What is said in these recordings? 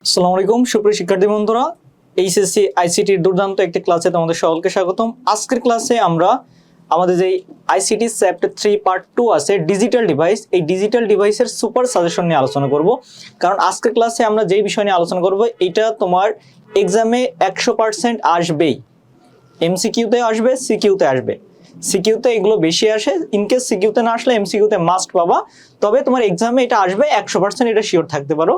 আসসালামু আলাইকুম সুপ্রিয় শিক্ষার্থী বন্ধুরা, এইচএসসি আইসিটির দুর্দান্ত একটি ক্লাসে তোমাদের সকলকে স্বাগতম। আজকের ক্লাসে আমরা আমাদের যে আইসিটি চ্যাপ্টার 3 পার্ট 2 আছে ডিজিটাল ডিভাইস, এই ডিজিটাল ডিভাইসের সুপার সাজেশন নিয়ে আলোচনা করব। কারণ আজকের ক্লাসে আমরা যেই বিষয় নিয়ে আলোচনা করব এটা তোমার এক্সামে 100% আসবেই। এমসিকিউতে আসবে, সিকিউতে আসবে। সিকিউতে এগুলো বেশি আসে, ইনকেস সিকিউতে না আসলে এমসিকিউতে মাস্ট পাবা। তবে তোমার এক্সামে এটা আসবে 100%, এটা শিওর থাকতে পারো।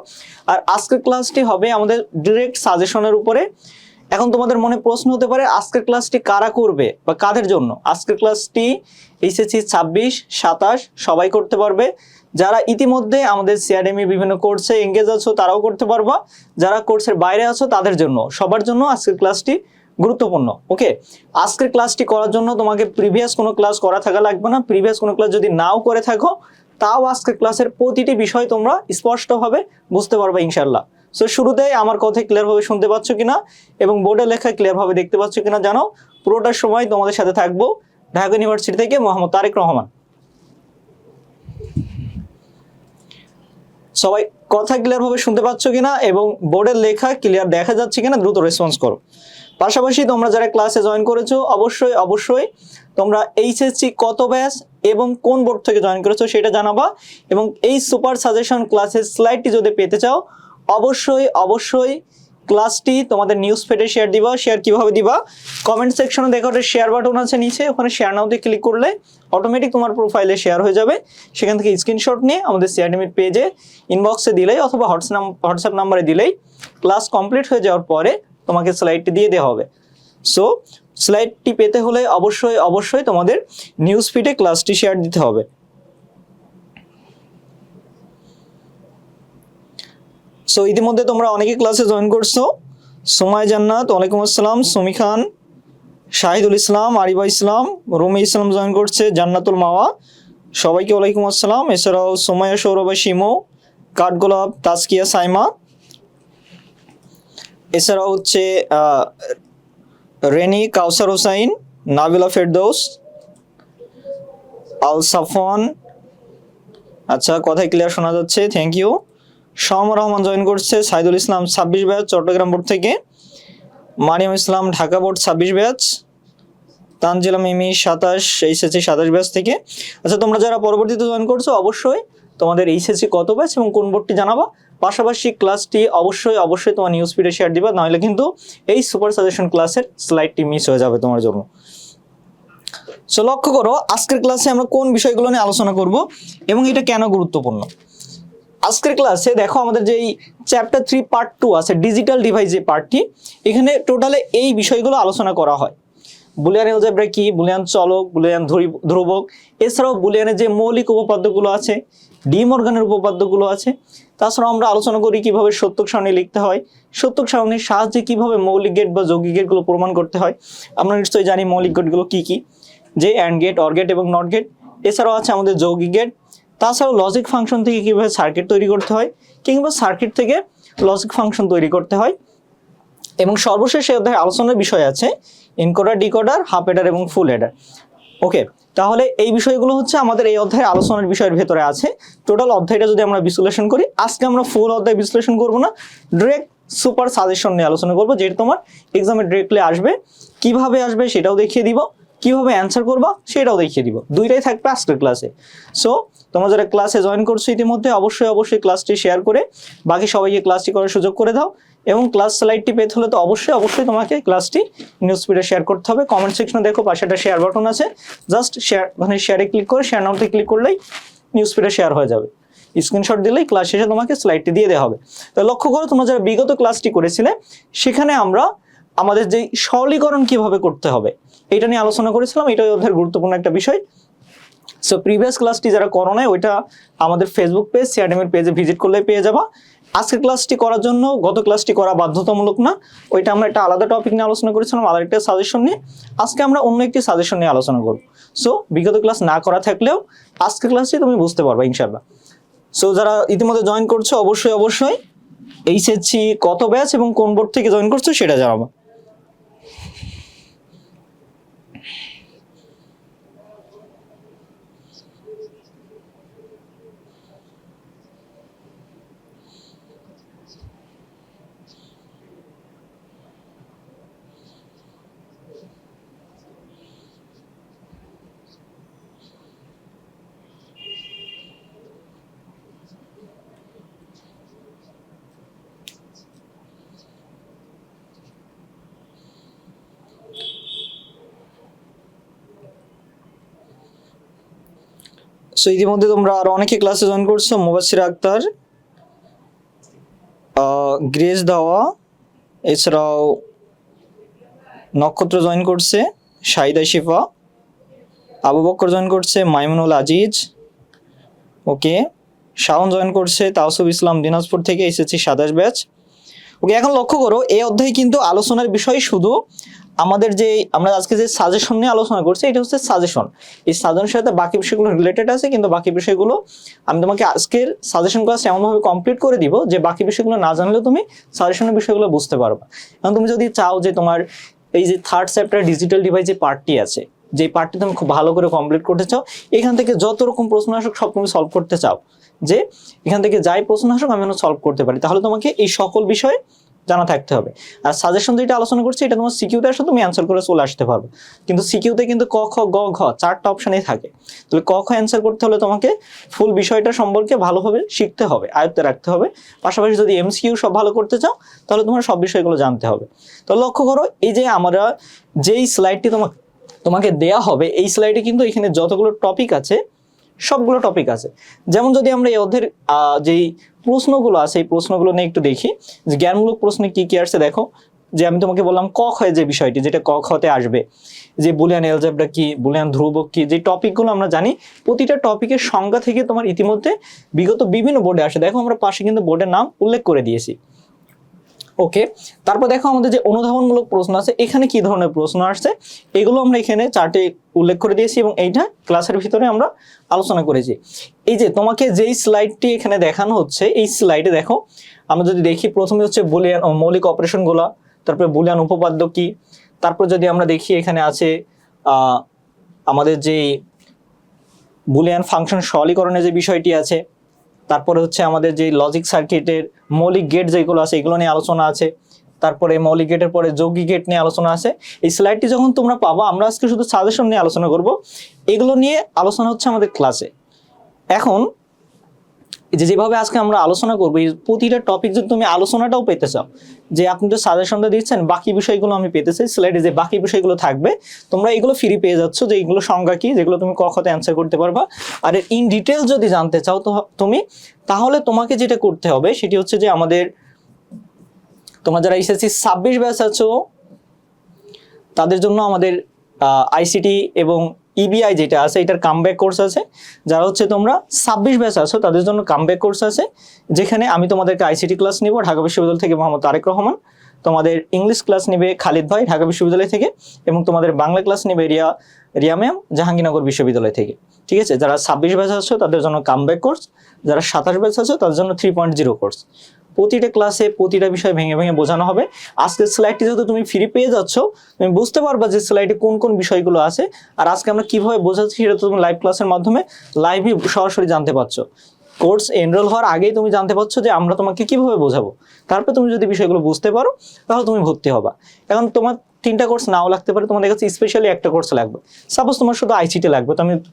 আর আজকের ক্লাসটি হবে আমাদের ডিরেক্ট সাজেশনের উপরে। এখন তোমাদের মনে প্রশ্ন হতে পারে আজকের ক্লাসটি কারা করবে বা কাদের জন্য। আজকের ক্লাসটি এইচএসসি 26, 27 সবাই করতে পারবে। যারা ইতিমধ্যে আমাদের সিআরএমই বিভিন্ন কোর্সে এঙ্গেজ আছো তারাও করতে পারবা, যারা কোর্সের বাইরে আছো তাদের জন্য, সবার জন্য আজকের ক্লাসটি গুরুত্বপূর্ণ। ওকে, আজকের ক্লাসটি করার জন্য তোমাকে প্রিভিয়াস কোনো ক্লাস করা থাকা লাগবে না। প্রিভিয়াস কোনো ক্লাস যদি নাও করে থাকো তাও আজকের ক্লাসের প্রতিটি বিষয় তোমরা স্পষ্টভাবে বুঝতে পারবে ইনশাল্লাহ। সো শুরুতেই আমার কথা ক্লিয়ারভাবে শুনতে পাচ্ছ কিনা এবং বোর্ডে লেখা ক্লিয়ারভাবে দেখতে পাচ্ছ কিনা জানো। পুরোটার সময় তোমাদের সাথে থাকবো ঢাকা ইউনিভার্সিটি থেকে মোহাম্মদ তারেক রহমান। সবাই কথা ক্লিয়ারভাবে শুনতে পাচ্ছ কিনা এবং বোর্ডের লেখা ক্লিয়ার দেখা যাচ্ছে কিনা দ্রুত রেসপন্স করো। পাশাপাশি তোমরা যারা ক্লাসে জয়েন করেছো অবশ্যই তোমরা এইচএসসি কত ব্যাচ এবং কোন বোর্ড থেকে জয়েন করেছো সেটা জানাবা। এবং এই সুপার সাজেশন ক্লাসের স্লাইডটি যদি পেতে চাও অবশ্যই ক্লাসটি তোমাদের নিউজ ফিডে শেয়ার দিবা। শেয়ার কিভাবে দিবা? কমেন্ট সেকশনে দেখো একটা শেয়ার বাটন আছে নিচে, ওখানে শেয়ার নাওতে ক্লিক করলে অটোমেটিক তোমার প্রোফাইলে শেয়ার হয়ে যাবে। সেখান থেকে স্ক্রিনশট নিয়ে আমাদের সিআরএমইর পেজে ইনবক্সে দিলেই অথবা হোয়াটসঅ্যাপ নাম্বারে দিলেই ক্লাস কমপ্লিট হয়ে যাওয়ার পরে তোমাকে স্লাইডটি দিয়ে দেওয়া হবে। সো স্লাইডটি পেতে হলে অবশ্যই তোমাদের নিউজ ফিডে ক্লাসটি শেয়ার দিতে হবে। সো ইতিমধ্যে তোমরা অনেকে ক্লাসে জয়েন করছো। সোমায় জান্নাত, ওয়ালাইকুম আসসালাম। সুমি খান, শাহিদুল ইসলাম, আরিবা ইসলাম, রুমি ইসলাম জয়েন করছে, জান্নাতুল মাওয়া, সবাইকে ওয়ালাইকুম আসসালাম। এছাড়াও সোমায়া, সৌরভা, শিমু, কাঠগোলাপ, তাজকিয়া, সাইমা, এছাড়াও হচ্ছে রেনি, কাউসার হোসাইন, নাবিলা ফেরদৌস, আল সাফওয়ান। আচ্ছা, কথাই ক্লিয়ার শোনা যাচ্ছে, থ্যাংক ইউ। শামুর রহমান জয়েন করছে, সাইদুল ইসলাম 26 ব্যাচ চট্টগ্রাম বোর্ড থেকে, মারিয়াম ইসলাম ঢাকা বোর্ড 26 ব্যাচ, তানজিলা মিমি 27 এইচএসসি 27 ব্যাচ থেকে। আচ্ছা, তোমরা যারা পরবর্তীতে জয়েন করছো অবশ্যই তোমাদের এইচএসসি কত ব্যাচ এবং কোন বোর্ডটি জানাবা। পাশাপাশি ক্লাসটি অবশ্যই তোমার নিউজ ফিডে শেয়ার দিবা, নাহলে কিন্তু এই সুপার সাজেশন ক্লাসের স্লাইডটি মিস হয়ে যাবে তোমার জন্য। সো লক্ষ্য করো আজকের ক্লাসে আমরা কোন বিষয়গুলো নিয়ে আলোচনা করব এবং এটা কেন গুরুত্বপূর্ণ। আজকের ক্লাসে দেখো আমাদের যে চ্যাপ্টার 3 পার্ট 2 আছে ডিজিটাল ডিভাইস যে পার্টটি, এখানে টোটালে এই বিষয়গুলো আলোচনা করা হয়। বুলিয়ান এলজেব্রা কি, বুলিয়ান চলক, বুলিয়ান ধ্রুবক, এছাড়াও বুলিয়ানের যে মৌলিক উপপাদ্যগুলো আছে, ডি মর্গানের উপপাদ্যগুলো আছে। তাছাড়াও আমরা আলোচনা করি কিভাবে সত্যক সারণী লিখতে হয়, সত্যক সারণীর সাহায্যে কিভাবে মৌলিক গেট বা যৌগিক গেটগুলো প্রমাণ করতে হয়। আমরা নিশ্চয়ই জানি মৌলিক গেটগুলো কি কি, যে অ্যান্ড গেট, অর গেট এবং নট গেট। এছাড়াও আছে আমাদের যৌগিক গেট। তাছাড়াও লজিক ফাংশন থেকে কিভাবে সার্কিট তৈরি করতে হয় কিংবা সার্কিট থেকে লজিক ফাংশন তৈরি করতে হয়। এবং সর্বশেষে অধ্যায় আলোচনার বিষয় আছে এনকোডার, ডিকোডার, হাফ এডার এবং ফুল এডার। ওকে, তাহলে এই বিষয়গুলো হচ্ছে আমাদের এই অধ্যায়ের আলোচনার বিষয়ের ভেতরে আছে। টোটাল অধ্যায়টা যদি আমরা বিশ্লেষণ করি, আজকে আমরা ফুল অধ্যায় বিশ্লেষণ করব না, ডিরেক্ট সুপার সাজেশন নিয়ে আলোচনা করবো, যেটা তোমার এক্সামে ডিরেক্টলি আসবে। কিভাবে আসবে সেটাও দেখিয়ে দিব, কিভাবে অ্যান্সার করবা সেটাও দেখিয়ে দিব, দুইটাই থাকবে আজকের ক্লাসে। সো তোমরা যারা ক্লাসে জয়েন করছো ইতিমধ্যে অবশ্যই ক্লাসটি শেয়ার করে বাকি সবাইকে ক্লাসটি করার সুযোগ করে দাও। এবং ক্লাস স্লাইডটি পেতে হলে তো অবশ্যই তোমাকে ক্লাসটি নিউজ ফিডে শেয়ার করতে হবে। কমেন্ট সেকশনে দেখো পাশে একটা শেয়ার বাটন আছে, জাস্ট শেয়ার মানে শেয়ারে ক্লিক করে শেয়ার নাওতে ক্লিক করলেই নিউজ ফিডে শেয়ার হয়ে যাবে। স্ক্রিনশট দিলেই ক্লাস শেষে তোমাকে স্লাইডটি দিয়ে দেওয়া হবে। তো লক্ষ্য করো তোমরা যারা বিগত ক্লাসটি করেছিলে সেখানে আমরা আমাদের যে সরলীকরণ কিভাবে করতে হবে এটা নিয়ে আলোচনা করেছিলাম, এটাই অধ্যায়ের গুরুত্বপূর্ণ একটা বিষয়। সো প্রিভিয়াস ক্লাসটি যারা করো নাই ওইটা আমাদের ফেসবুক পেজ সিআরএমইর পেজে ভিজিট করলে পেয়ে যাবা। আজকের ক্লাসটি করার জন্য গত ক্লাসটি করা বাধ্যতামূলক না, ওইটা আমরা একটা আলাদা টপিক নিয়ে আলোচনা করেছিলাম, আলাদা একটা সাজেশন নিয়ে। আজকে আমরা অন্য একটি সাজেশন নিয়ে আলোচনা করব। সো বিগত ক্লাস না করা থাকলেও আজকের ক্লাসটি তুমি বুঝতে পারবে ইনশাআল্লাহ। সো যারা ইতিমধ্যে জয়েন করছো অবশ্যই এইচএসসি কত ব্যাচ এবং কোন বোর্ড থেকে জয়েন করছো সেটা জানাবো। সো ইতিমধ্যে তোমরা আরো অনেকে ক্লাসে জয়েন করছো। মুবাশশির আক্তার, গ্রেস দাওয়া, এছাড়াও নক্ষত্র জয়েন করছে, শাহিদা শিফা, আবু বকর জয়েন করছে, মাইমুনুল আজিজ, ওকে, শাওন জয়েন করছে, তাওসুফ ইসলাম দিনাজপুর থেকে, এসেছি 27 ব্যাচ। ওকে, এখন লক্ষ্য করো এই অধ্যায়ে কিন্তু আলোচনার বিষয় শুধু আমাদের যে আমরা আজকে যে সাজেশন নিয়ে আলোচনা করছি এটা হচ্ছে সাজেশন। এই সাজেশনের সাথে বাকি বিষয়গুলো রিলেটেড আছে, কিন্তু বাকি বিষয়গুলো আমি তোমাকে আজকের সাজেশন ক্লাস এমনভাবে কমপ্লিট করে দিব যে বাকি বিষয়গুলো না জানলেও তুমি সাজেশনের বিষয়গুলো বুঝতে পারবে। এখন তুমি যদি চাও যে তোমার এই যে 3rd চ্যাপ্টার ডিজিটাল ডিভাইস যে পার্টটি আছে, যে পার্টটি তুমি খুব ভালো করে কমপ্লিট করতে চাও, এখান থেকে যত রকম প্রশ্ন আসুক সব তুমি সলভ করতে চাও, যে এখান থেকে যাই প্রশ্ন আসুক আমি যেন সলভ করতে পারি, তাহলে তোমাকে এই সকল বিষয় জানা থাকতে হবে। আর সাজেশন যেটা আলোচনা করছি এটা তোমার সিকিউতে আসলে তুমি অ্যান্সার করে চলে আসতে পারবে, কিন্তু সিকিউতে কিন্তু ক খ গ ঘ 4টা অপশনই থাকে। তাহলে ক খ অ্যান্সার করতে হলে তোমাকে ফুল বিষয়টা সম্পর্কে ভালোভাবে শিখতে হবে, আয়ত্তে রাখতে হবে। পাশাপাশি যদি এমসিকিউ সব ভালো করতে চাও তাহলে তোমার সব বিষয়গুলো জানতে হবে। তো লক্ষ্য করো এই যে আমরা যেই স্লাইডটি তোমাকে দেয়া হবে, এই স্লাইডে কিন্তু এখানে যতগুলো টপিক আছে সবগুলো টপিক আছে। যেমন যদি আমরা এই অধ্যায়ের যেই প্রশ্নগুলো আছে এই প্রশ্নগুলো নিয়ে একটু দেখি যে জ্ঞানমূলক প্রশ্নে কি কি আসছে। দেখো যে আমি তোমাকে বললাম ক খ যে বিষয়টি, যেটা ক খতে আসবে, যে বুলিয়ান এলজেব্রা কি, বুলিয়ান ধ্রুবক কি, যে টপিকগুলো আমরা জানি, প্রতিটা টপিকের সংজ্ঞা থেকে তোমার ইতিমধ্যে বিগত বিভিন্ন বোর্ডে আসে। দেখো আমরা পাশে কিন্তু বোর্ডের নাম উল্লেখ করে দিয়েছি। ওকে, তারপর দেখো আমাদের যে অনুধাবনমূলক প্রশ্ন আছে, এখানে কি ধরনের প্রশ্ন আসছে এগুলো আমরা এখানে চার্টে উল্লেখ করে দিয়েছি এবং এইটা ক্লাসের ভিতরে আমরা আলোচনা করেছি। এই যে তোমাকে যেই স্লাইডটি এখানে দেখানো হচ্ছে, এই স্লাইডে দেখো আমরা যদি দেখি প্রথমে হচ্ছে বুলিয়ান মৌলিক অপারেশনগুলো, তারপরে বুলিয়ান উপপাদ্য কি, তারপর যদি আমরা দেখি এখানে আছে আমাদের যে বুলিয়ান ফাংশন সরলীকরণের যে বিষয়টি আছে, তারপরে হচ্ছে আমাদের যে লজিক সার্কিটের মৌলিক গেট যেগুলো আছে এগুলো নিয়ে আলোচনা আছে, তারপরে মৌলিক গেটের পরে যৌগিক গেট নিয়ে আলোচনা আছে। এই স্লাইডটি যখন তোমরা পাবা, আমরা আজকে শুধু সাজেশন নিয়ে আলোচনা করব, এগুলো নিয়ে আলোচনা হচ্ছে আমাদের ক্লাসে। এখন যেভাবে আজকে আমরা আলোচনা করবো, এই প্রতিটা টপিক যদি তুমি আলোচনাটাও পেতে চাও, যে আপনি তো সাজেশনটা দিচ্ছেন, বাকি বিষয়গুলো আমি পেতে চাই, স্লাইডে যে বাকি বিষয়গুলো থাকবে তোমরা এগুলো ফ্রি পেয়ে যাচ্ছ, যে এগুলো সংজ্ঞা কি, যেগুলো তুমি ক খতে অ্যান্সার করতে পারবা। আর ইন ডিটেল যদি জানতে চাও তো তুমি, তাহলে তোমাকে যেটা করতে হবে সেটি হচ্ছে যে আমাদের তোমরা যারা এসএসসি 26 ব্যাচ আছো তাদের জন্য আমাদের আইসিটি এবং ইবিআই যেটা আছে এটার কামব্যাক কোর্স আছে। যারা হচ্ছে তোমরা 26 ব্যাচ আছো তাদের জন্য কামব্যাক কোর্স আছে, যেখানে আমি তোমাদেরকে আইসিটি ক্লাস নিব ঢাকা বিশ্ববিদ্যালয় থেকে মোহাম্মদ তারেক রহমান, তোমাদের ইংলিশ ক্লাস নেবে খালিদ ভাই ঢাকা বিশ্ববিদ্যালয় থেকে, এবং তোমাদের বাংলা ক্লাস নেবে রিয়া ম্যাম জাহাঙ্গীরনগর বিশ্ববিদ্যালয় থেকে। ঠিক আছে, যারা 26 ব্যাচ আছো তাদের জন্য কামব্যাক কোর্স, যারা 27 ব্যাচ আছো তাদের জন্য 3.0 কোর্স। প্রতিটা ক্লাসে প্রতিটা বিষয় ভেঙে ভেঙে বোঝানো হবে। আজকের স্লাইডটি যেহেতু তুমি ফ্রি পেয়ে যাচ্ছ, তুমি বুঝতে পারবা যে স্লাইডে কোন কোন বিষয়গুলো আছে, আর আজকে আমরা কিভাবে বোঝাচ্ছি সেটা তুমি লাইভ ক্লাসের মাধ্যমে লাইভে সরাসরি জানতে পারছো। কোর্স এনরোল হওয়ার আগেই তুমি জানতে পারছো যে আমরা তোমাকে কিভাবে বোঝাবো। তারপর তুমি যদি বিষয়গুলো বুঝতে পারো তাহলে তুমি ভর্তি হবা। এখন তোমার 3টা কোর্স নাও লাগতে পারে, তোমাদের কাছে স্পেশালি একটা কোর্স লাগবে। সাপোজ তোমার শুধু আইসিটি লাগবে,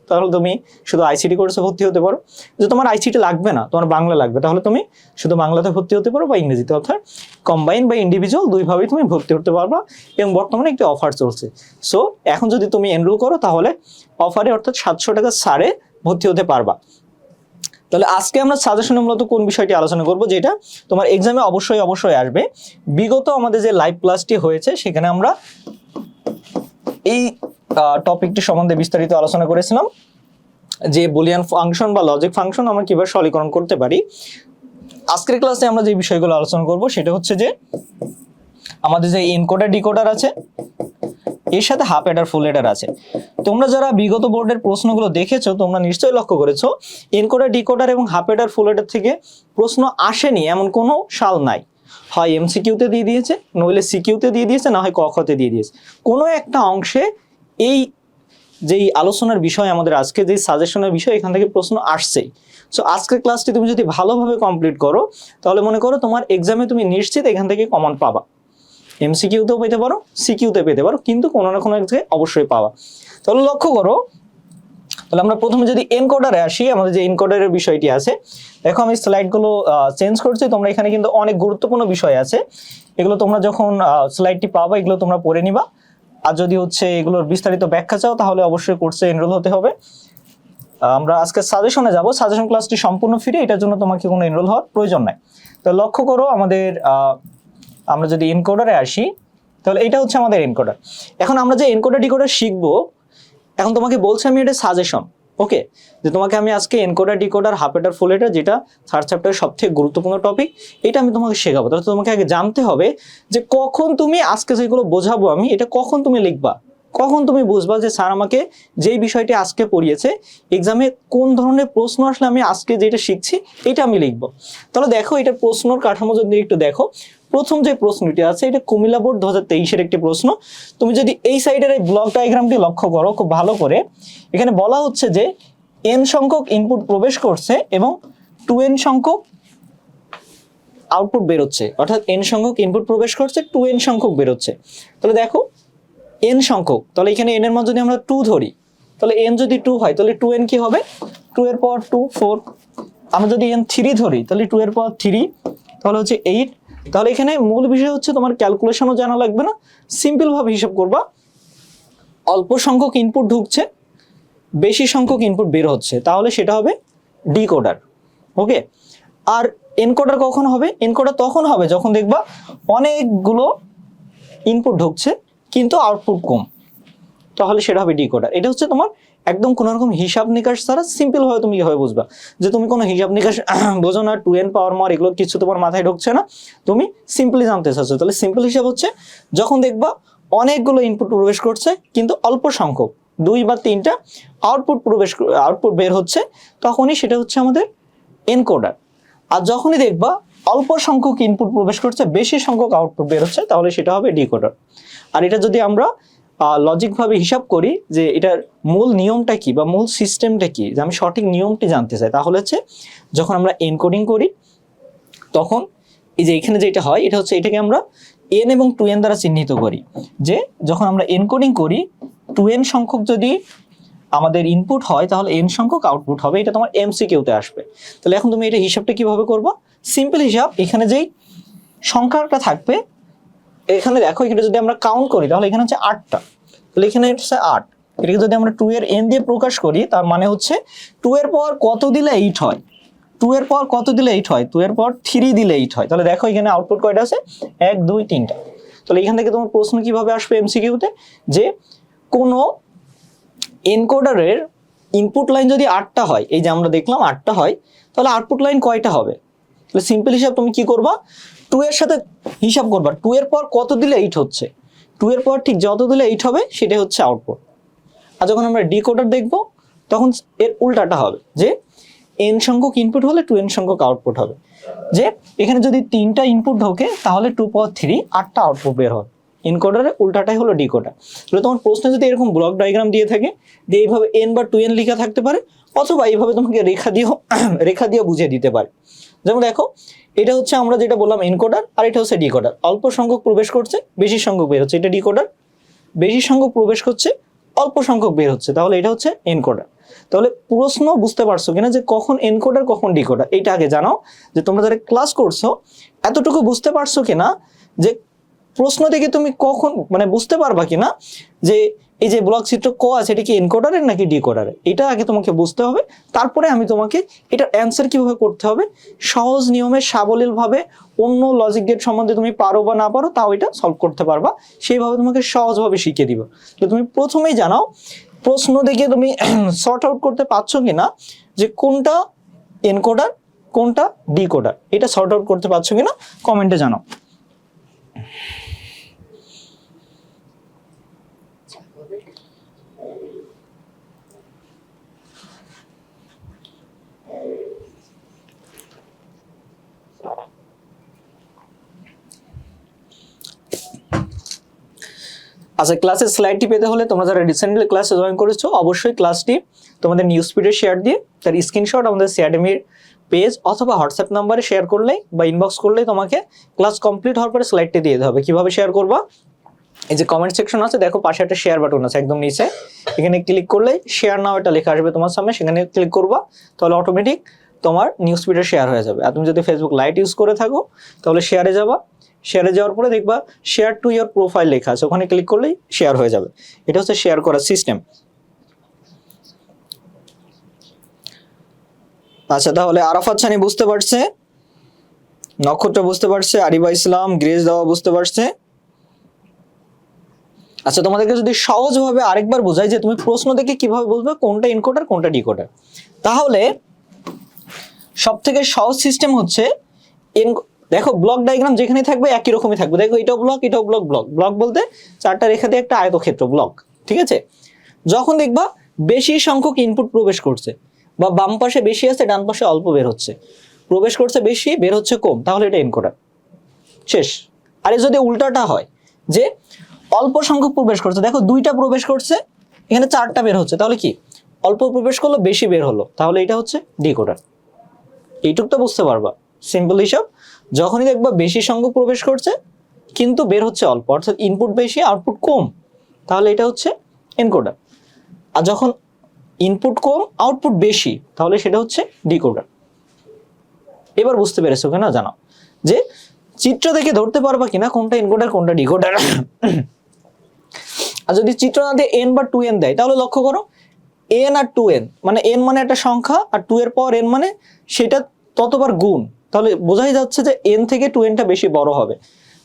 তাহলে তুমি শুধু আইসিটি কোর্সে ভর্তি হতে পারো। যে তোমার আইসিটি লাগবে না, তোমার বাংলা লাগবে, তাহলে তুমি শুধু বাংলাতে ভর্তি হতে পারো বা ইংরেজিতে, অর্থাৎ কম্বাইন বা ইন্ডিভিজুয়াল দুইভাবেই তুমি ভর্তি হতে পারবা। এবং বর্তমানে একটি অফার চলছে। সো এখন যদি তুমি এনরোল করো তাহলে অফারে অর্থাৎ 700 টাকা ছাড়ে ভর্তি হতে পারবা। তাহলে আজকে আমরা সাজেশনে মূলত কোন বিষয়টি আলোচনা করব, যেটা তোমার এক্সামে অবশ্যই আসবে। বিগত আমাদের যে লাইভ ক্লাসটি হয়েছে সেখানে আমরা এই টপিকটি সম্বন্ধে বিস্তারিত আলোচনা করেছিলাম, যে বুলিয়ান ফাংশন বা লজিক ফাংশন আমরা কিভাবে সরলীকরণ করতে পারি। আজকের ক্লাসে আমরা যে বিষয়গুলো আলোচনা করব সেটা হচ্ছে যে আমাদের যে এনকোডার ডিকোডার আছে এর সাথে হাফ এডার ফুল এডার আছে। তোমরা যারা বিগত বোর্ডের প্রশ্নগুলো দেখেছো তোমরা নিশ্চয়ই লক্ষ্য করেছো এনকোডার ডিকোডার এবং হাফ এডার ফুল এডার থেকে প্রশ্ন আসেনি এমন কোনো সাল নাই। হয় এমসিকিউতে দিয়ে দিয়েছে, নইলে সিকিউতে দিয়ে দিয়েছে, না হয় ক খতে দিয়ে দিয়েছে। কোনো একটা অংশে এই যেই আলোচনার বিষয় আমাদের আজকে যে সাজেশনের বিষয় এখান থেকে প্রশ্ন আসছেই। সো আজকের ক্লাসটি তুমি যদি ভালোভাবে কমপ্লিট করো তাহলে মনে করো তোমার এক্সামে তুমি নিশ্চিত এখান থেকে কমন পাবা। এমসিকিউতেও পেতে পারো, সিকিউতে পেতে পারো, কিন্তু কোনো না কোনো এক জায়গায় অবশ্যই পাবা। তাহলে লক্ষ্য করো, তাহলে আমরা প্রথমে যদি এনকোডারে আসি, আমাদের যে এনকোডারের বিষয়টি আছে, দেখো আমি স্লাইডগুলো চেঞ্জ করছি। তোমরা এখানে কিন্তু অনেক গুরুত্বপূর্ণ বিষয় আছে, এগুলো তোমরা যখন স্লাইডটি পাবা এগুলো তোমরা পড়ে নিবা। আর যদি হচ্ছে এগুলোর বিস্তারিত ব্যাখ্যা চাও তাহলে অবশ্যই কোর্সে এনরোল হতে হবে। আমরা আজকে সাজেশনে যাব। সাজেশন ক্লাসটি সম্পূর্ণ ফ্রি, এটার জন্য তোমাকে কোনো এনরোল হওয়ার প্রয়োজন নাই। তো লক্ষ্য করো আমাদের আমরা যদি এনকোডারে আসি, তাহলে এটা হচ্ছে আমাদের এনকোডার। এখন আমরা যে এনকোডার ডিকোডার শিখবো, এখন তোমাকে বলছি আমি এটা সাজেশন, ওকে, যে তোমাকে আমি আজকে এনকোডার ডিকোডার হাফ এটার ফুল এটার, যেটা থার্ড চ্যাপ্টারের সবথেকে গুরুত্বপূর্ণ টপিক, এটা আমি তোমাকে শেখাবো। তাহলে তোমাকে আগে জানতে হবে যে কখন তুমি আজকে যেগুলো বোঝাবো আমি, এটা কখন তুমি লিখবা, কখন তুমি বুঝবা যে স্যার আমাকে যেই বিষয়টি আজকে পড়িয়েছে এক্সামে কোন ধরনের প্রশ্ন আসলে আমি আজকে যেটা শিখছি এটা আমি লিখবো। তাহলে দেখো এটার প্রশ্নর কাঠামো যদি একটু দেখো, প্রথম যে প্রশ্নটি আছে এটা কুমিল্লা বোর্ড 2023-এর একটি প্রশ্ন। তুমি যদি এই সাইডের এই ব্লক ডায়াগ্রামটি লক্ষ্য করো খুব ভালো করে, এখানে বলা হচ্ছে যে n সংখ্যক ইনপুট প্রবেশ করছে এবং 2n সংখ্যক আউটপুট বেরোচ্ছে, অর্থাৎ n সংখ্যক ইনপুট প্রবেশ করছে, 2n সংখ্যক বেরোচ্ছে। তাহলে দেখো n সংখ্যক, তাহলে এখানে n এর মান যদি আমরা 2 ধরি, তাহলে n যদি 2 হয় তাহলে 2n কি হবে, 2 এর পাওয়ার 2 4। আমরা যদি n 3 ধরি তাহলে 2 এর পাওয়ার 3, তাহলে হচ্ছে 8। তাহলে এখানে মূল বিষয় হচ্ছে তোমার ক্যালকুলেশনও জানা লাগবে না, সিম্পল ভাবে হিসাব করবা, অল্প সংখ্যক ইনপুট ঢুকছে, বেশি সংখ্যক ইনপুট বের হচ্ছে, তাহলে সেটা হবে ডিকোডার, ওকে। আর এনকোডার কখন হবে, এনকোডার তখন হবে যখন দেখবা অনেকগুলো ইনপুট ঢুকছে কিন্তু আউটপুট কম, তাহলে সেটা হবে ডিকোডার। এটা হচ্ছে তোমার একদম কোনো রকম হিসাব নিকাশ ছাড়া সিম্পল ভাবে তুমি কিভাবে বুঝবা, যে তুমি কোনো হিসাব নিকাশ বোঝো না, 2n পাওয়ার মার এগুলো কিছু তোমার মাথায় ঢুকছে না, তুমি সিম্পলি জানতে চাচ্ছো, তাহলে সিম্পল হিসাব হচ্ছে যখন দেখবা অনেকগুলো ইনপুট প্রবেশ করছে কিন্তু অল্প সংখ্যক 2 বা 3টা আউটপুট বের হচ্ছে, তখনই সেটা হচ্ছে আমাদের এনকোডার। আর যখনই দেখবা অল্প সংখ্যক ইনপুট প্রবেশ করছে, বেশি সংখ্যক আউটপুট বের হচ্ছে, তাহলে সেটা হবে ডিকোডার। আর এটা যদি আমরা লজিকভাবে হিসাব করি যে এটার মূল নিয়মটা কি বা মূল সিস্টেমটা কি, যে আমি সঠিক নিয়মটি জানতে চাই, তাহলে হচ্ছে যখন আমরা এনকোডিং করি তখন এই যে এখানে যেটা হয় এটা হচ্ছে এটাকে আমরা n এবং 2n দ্বারা চিহ্নিত করি, যে যখন আমরা এনকোডিং করি 2n সংখ্যক যদি আমাদের ইনপুট হয় তাহলে n সংখ্যক আউটপুট হবে, এটা তোমার এমসিকিউতে আসবে। তাহলে এখন তুমি এটা হিসাবটা কিভাবে করবা, সিম্পল হিসাব, এখানে যেই সংখ্যাটা থাকবে, এখানে দেখো এখানে যদি আমরা কাউন্ট করি তাহলে এখানে হচ্ছে 8টা, তাহলে এখানে হচ্ছে 8, এটাকে যদি আমরা 2 এর n দিয়ে প্রকাশ করি তার মানে হচ্ছে 2 এর পাওয়ার কত দিলে 8 হয়, 2 এর পাওয়ার কত দিলে 8 হয়, 2 এর পাওয়ার 3 দিলে 8 হয়। তাহলে দেখো এখানে আউটপুট কয়টা আছে, 1 2 3টা। তাহলে এখান থেকে তোমার প্রশ্ন কিভাবে আসবে এমসিকিউতে, যে কোন এনকোডারের ইনপুট লাইন যদি 8টা হয়, এই যে আমরা দেখলাম 8টা হয়, তাহলে আউটপুট লাইন কয়টা হবে। তাহলে সিম্পল হিসাব তুমি কি করবা, 2 এর সাথে হিসাব করবা 2 এর পাওয়ার কত দিলে 8 হচ্ছে, 2 এর পাওয়ার ঠিক যত দিলে 8 হবে সেটাই হচ্ছে আউটপুট। আর যখন আমরা ডিকোডার দেখব তখন এর উল্টাটা হবে, যে n সংখ্যক ইনপুট হলে 2n সংখ্যক আউটপুট হবে, যে এখানে যদি 3টা ইনপুট ঢোকে তাহলে 2 পাওয়ার 3 8টা আউটপুট বের হবে। এনকোডারের উল্টাটাই হলো ডিকোডার। তাহলে তোমার প্রশ্নে যদি এরকম ব্লক ডায়াগ্রাম দিয়ে থাকে, যে এইভাবে n বা 2n লেখা থাকতে পারে, অথবা এইভাবে তোমাকে রেখা দিয়েও বুঝিয়ে দিতে পারে। যেমন দেখো এটা হচ্ছে আমরা যেটা বললাম এনকোডার, আর এটা হচ্ছে ডিকোডার। অল্প সংখ্যক প্রবেশ করছে, বেশি সংখ্যক বের হচ্ছে, এটা ডিকোডার। বেশি সংখ্যক প্রবেশ করছে, অল্প সংখ্যক বের হচ্ছে, তাহলে এটা হচ্ছে এনকোডার। তাহলে প্রশ্ন বুঝতে পারছো কিনা যে কখন এনকোডার কখন ডিকোডার, এইটা আগে জানাও, যে তোমরা যারা ক্লাস করছো এতটুকু বুঝতে পারছো কিনা, যে প্রশ্ন থেকে তুমি কখন মানে বুঝতে পারবা কিনা যে এই যে ব্লক চিত্র ক আছে এটা কি এনকোডারের নাকি ডিকোডারের, এটা আগে তোমাকে বুঝতে হবে। তারপরে আমি তোমাকে এটার অ্যান্সার কিভাবে করতে হবে সহজ নিয়মে সাবলীল ভাবে, অন্য লজিক গেট সম্বন্ধে তুমি পারো বা না পারো তাও এটা সলভ করতে পারবা, সেইভাবে তোমাকে সহজভাবে শিখিয়ে দিব। তো তুমি প্রথমেই জানাও প্রশ্ন দেখে তুমি সর্ট আউট করতে পারছো কিনা যে কোনটা এনকোডার কোনটা ডিকোডার, এটা সর্ট আউট করতে পারছো কিনা কমেন্টে জানাও। আচ্ছা, ক্লাসের স্লাইডটি পেতে হলে তোমরা যারা রিসেন্টলি ক্লাসে জয়েন করেছো অবশ্যই ক্লাসটি তোমাদের নিউজ ফিডে শেয়ার দিয়ে তার স্ক্রিনশট আমাদের সিএডএমির পেজ অথবা হোয়াটসঅ্যাপ নাম্বারে শেয়ার করলেই বা ইনবক্স করলেই তোমাকে ক্লাস কমপ্লিট হওয়ার পরে স্লাইডটি দিয়ে দিতে হবে। কিভাবে শেয়ার করবা, এই যে কমেন্ট সেকশন আছে দেখো পাশে একটা শেয়ার বাটন আছে একদম নিচে, এখানে ক্লিক করলে শেয়ার নাও এটা লেখা আসবে তোমার সামনে, সেখানে ক্লিক করবা তাহলে অটোমেটিক তোমার নিউজ ফিডে শেয়ার হয়ে যাবে। আর তুমি যদি ফেসবুক লাইট ইউজ করে থাকো তাহলে শেয়ারে যাবা, শেয়ারে যাওয়ার পরে দেখবা শেয়ার টু ইয়োর প্রোফাইল লেখা আছে, ওখানে ক্লিক করলেই শেয়ার হয়ে যাবে। এটা হচ্ছে শেয়ার করার সিস্টেম। আচ্ছা, তাহলে আরাফাত সানি বুঝতে পারছে, নক্ষত্র বুঝতে পারছে, আরিবা ইসলাম, গ্রেস দেওয়া বুঝতে পারছে। আচ্ছা, তোমাদেরকে যদি সহজভাবে আরেকবার বোঝাই যে তুমি প্রশ্ন দেখে কিভাবে বুঝবে কোনটা এনকোডার কোনটা ডিকোডার, তাহলে সব থেকে সহজ সিস্টেম হচ্ছে দেখো ব্লক ডায়াগ্রাম যেখানে থাকবে একই রকমই থাকবে। দেখো এটাও ব্লক, এটাও ব্লক। ব্লক ব্লক বলতে চারটা রেখা দিয়ে একটা আয়তক্ষেত্র ব্লক, ঠিক আছে। যখন দেখবা বেশি সংখ্যক ইনপুট প্রবেশ করছে, বা বাম পাশে বেশি আছে ডান পাশে অল্প বের হচ্ছে, প্রবেশ করছে বেশি বের হচ্ছে কম, তাহলে এটা এনকোডার, শেষ। আর যদি উল্টাটা হয় যে অল্প সংখ্যক প্রবেশ করছে, দেখো দুইটা প্রবেশ করছে এখানে চারটা বের হচ্ছে, তাহলে কি অল্প প্রবেশ করলো বেশি বের হলো, তাহলে এটা হচ্ছে ডিকোডার। এইটুক তো বুঝতে পারবা, সিম্পল হিসাব। যখনই দেখবা বেশি সংখ্যক প্রবেশ করছে কিন্তু বের হচ্ছে অল্প, অর্থাৎ ইনপুট বেশি আউটপুট কম, তাহলে এটা হচ্ছে এনকোডার। আর যখন ইনপুট কম আউটপুট বেশি, তাহলে সেটা হচ্ছে ডিকোডার। এবার বুঝতে পেরেছো কিনা জানাও, যে চিত্র দেখে ধরতে পারবা কিনা কোনটা এনকোডার কোনটা ডিকোডার। আর যদি চিত্র না দিয়ে এন বা 2n দেয়, তাহলে লক্ষ্য করো এন আর 2n, মানে এন মানে একটা সংখ্যা আর 2 এর পাওয়ার n মানে সেটা ততবার গুণ, তাহলে বোঝাই যাচ্ছে যে এন থেকে 2nটা বেশি বড় হবে।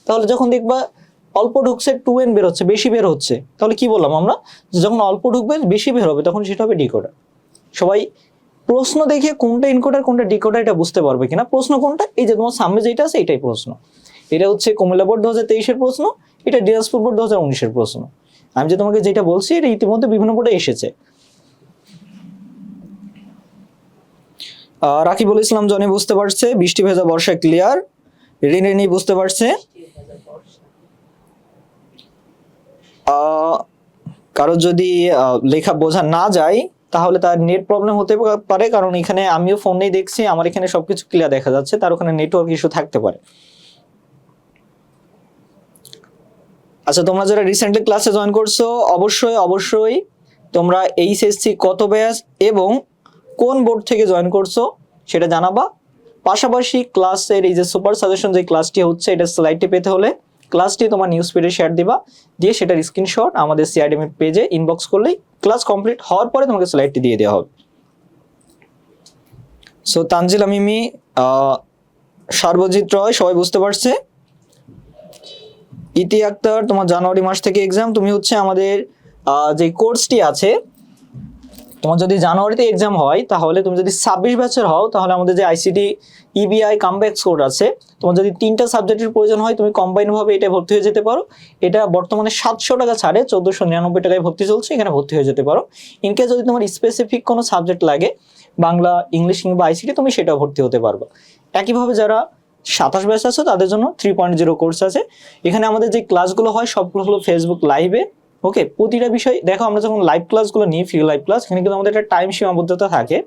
তাহলে যখন দেখবা অল্প ঢুকছে 2n বের হচ্ছে বেশি বের হচ্ছে, তাহলে কি বললাম আমরা, যখন অল্প ঢুকবে বেশি বের হবে তখন সেটা হবে ডিকোডার। সবাই প্রশ্ন দেখে কোনটা এনকোডার কোনটা ডিকোডার এটা বুঝতে পারবে কিনা। প্রশ্ন কোনটা, এই যে তোমার সামনে যেটা আছে এটাই প্রশ্ন। এটা হচ্ছে কুমিল্লা বোর্ড 2023-এর প্রশ্ন, এটা দিনাজপুর বোর্ড 2019-এর প্রশ্ন। আমি যে তোমাকে যেটা বলছি এটা ইতিমধ্যে বিভিন্ন বোর্ডে এসেছে। রাকিবুল ইসলাম জনি বুঝতে পারছে, বৃষ্টি ভেজা বর্ষা ক্লিয়ার। রিনি বুঝতে পারছে। কারো যদি লেখা বোঝা না যায় তাহলে তার নেট প্রবলেম হতে পারে, কারণ এখানে আমিও ফোনেই দেখছি, আমার এখানে সবকিছু ক্লিয়ার দেখা যাচ্ছে, তার ওখানে নেটওয়ার্ক ইস্যু থাকতে পারে। আচ্ছা, তোমরা যারা রিসেন্টলি ক্লাসে জয়েন করছো অবশ্যই অবশ্যই তোমরা এইচএসসি কত ব্যাচ এবং কোন বোর্ড থেকে জয়েন করছো সেটা জানাবা। পাশাপাশি ক্লাসের এই যে সুপার সাজেশন যে ক্লাসটি হচ্ছে এটা স্লাইডটি পেতে হলে ক্লাসটি তোমার নিউজ ফিডে শেয়ার দিবা, দিয়ে সেটার স্ক্রিনশট আমাদের সিআরডিএম পেজে ইনবক্স করলেই ক্লাস কমপ্লিট হওয়ার পরে তোমাকে স্লাইডটি দিয়ে দেওয়া হবে। সো তানজিলা মিমি, সর্বজিৎ রয় সবাই বুঝতে পারছে। ইতি আক্তার, তোমার জানুয়ারি মাস থেকে এক্সাম, তুমি হচ্ছে আমাদের যে কোর্সটি আছে, তোমার যদি জানুয়ারিতে এক্সাম হয় তাহলে তুমি যদি 26 ব্যাচের হও তাহলে আমাদের যে আইসিটি ইবিআই কামব্যাক কোর্স আছে, তোমার যদি 3টা সাবজেক্টের প্রয়োজন হয় তুমি কম্বাইন ভাবে এটা ভর্তি হয়ে যেতে পারো। এটা বর্তমানে 700 টাকা ছাড়ে 1499 টাকায় ভর্তি চলছে, এখানে ভর্তি হয়ে যেতে পারো। ইনকেস যদি তোমার স্পেসিফিক কোনো সাবজেক্ট লাগে, বাংলা, ইংলিশ কিংবা আইসিটি, তুমি সেটাও ভর্তি হতে পারবে। একইভাবে যারা 27 ব্যাচ আছে তাদের জন্য 3.0 কোর্স আছে। এখানে আমাদের যে ক্লাসগুলো হয় সবগুলো হলো ফেসবুক লাইভে। ওকে, প্রতিটা বিষয় দেখো, আমরা যখন লাইভ ক্লাসগুলো নিই, ফ্রি লাইভ ক্লাস, এখানে কিন্তু আমাদের একটা টাইম সীমাবদ্ধতা থাকে,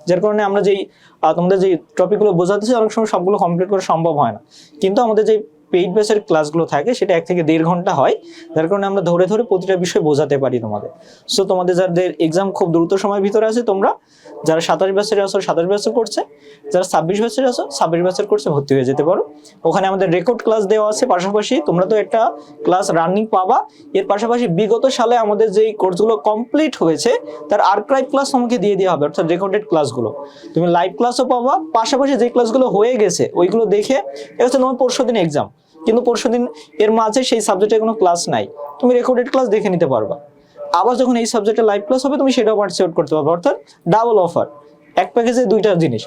যার কারণে আমরা যেই তোমাদের যে টপিকগুলো বোঝাতেছি অনেক সময় সবগুলো কমপ্লিট করা সম্ভব হয় না। কিন্তু আমাদের যে পেইড বেসের ক্লাসগুলো থাকে সেটা 1 থেকে 1.5 ঘন্টা হয়, যার কারণে আমরা ধরে ধরে প্রতিটা বিষয় বোঝাতে পারি তোমাদের। সো তোমাদের যাদের এক্সাম খুব দ্রুত সময়ের ভিতরে আছে, তোমরা যারা 27 ব্যাচের আছো 27 ব্যাচের করছে, যারা 26 ব্যাচের আছো 26 ব্যাচের কোর্সে ভর্তি হয়ে যেতে পারো। ওখানে আমাদের রেকর্ড ক্লাস দেওয়া আছে, পাশাপাশি তোমরা তো একটা ক্লাস রানিং পাবা। এর পাশাপাশি বিগত সালে আমাদের যেই কোর্সগুলো কমপ্লিট হয়েছে তার আর্কাইভ ক্লাস তোমাকে দিয়ে দেওয়া হবে, অর্থাৎ রেকর্ডেড ক্লাসগুলো তুমি লাইভ ক্লাসও পাবা। পাশাপাশি যে ক্লাসগুলো হয়ে গেছে ওইগুলো দেখে, এটা হচ্ছে তোমার পরশুদিন এক্সাম, কিন্তু পরশুদিন এর মাঝে সেই সাবজেক্টের কোনো ক্লাস নাই, তুমি রেকর্ডেড ক্লাস দেখে নিতে পারবা। আবার যখন এই সাবজেক্টে লাইভ ক্লাস হবে তুমি সেটাও পার্টিসিপেট করতে পারবে, অর্থাৎ ডাবল অফার, এক প্যাকেজে 2টা জিনিস।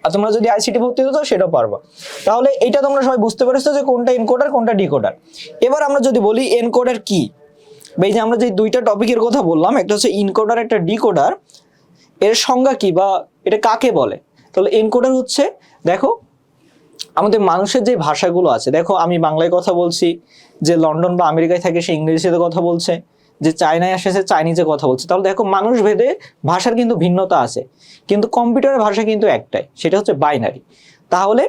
আর তোমরা যদি আইসিটি ভর্তি হতে চাও সেটাও পারবা। তাহলে এটা তোমরা সবাই বুঝতে পেরেছো যে কোনটা এনকোডার কোনটা ডিকোডার। এবার আমরা যদি বলি এনকোডার কি, এই যে আমরা যে 2টা টপিকের কথা বললাম, একটা হচ্ছে ইনকোডার একটা ডিকোডার, এর সংজ্ঞা কি বা এটা কাকে বলে। তাহলে এনকোডার হচ্ছে, দেখো আমাদের মানুষের যে ভাষাগুলো আছে, দেখো আমি বাংলায় কথা বলছি, যে লন্ডন বা আমেরিকায় থাকে সে ইংরেজিতে কথা বলছে, যে চায়নায় আসে সে চাইনিজে কথা বলছে। তাহলে দেখো মানুষ ভেদে ভাষার কিন্তু ভিন্নতা আছে, কিন্তু কম্পিউটারের ভাষা কিন্তু একটাই, সেটা হচ্ছে বাইনারি। তাহলে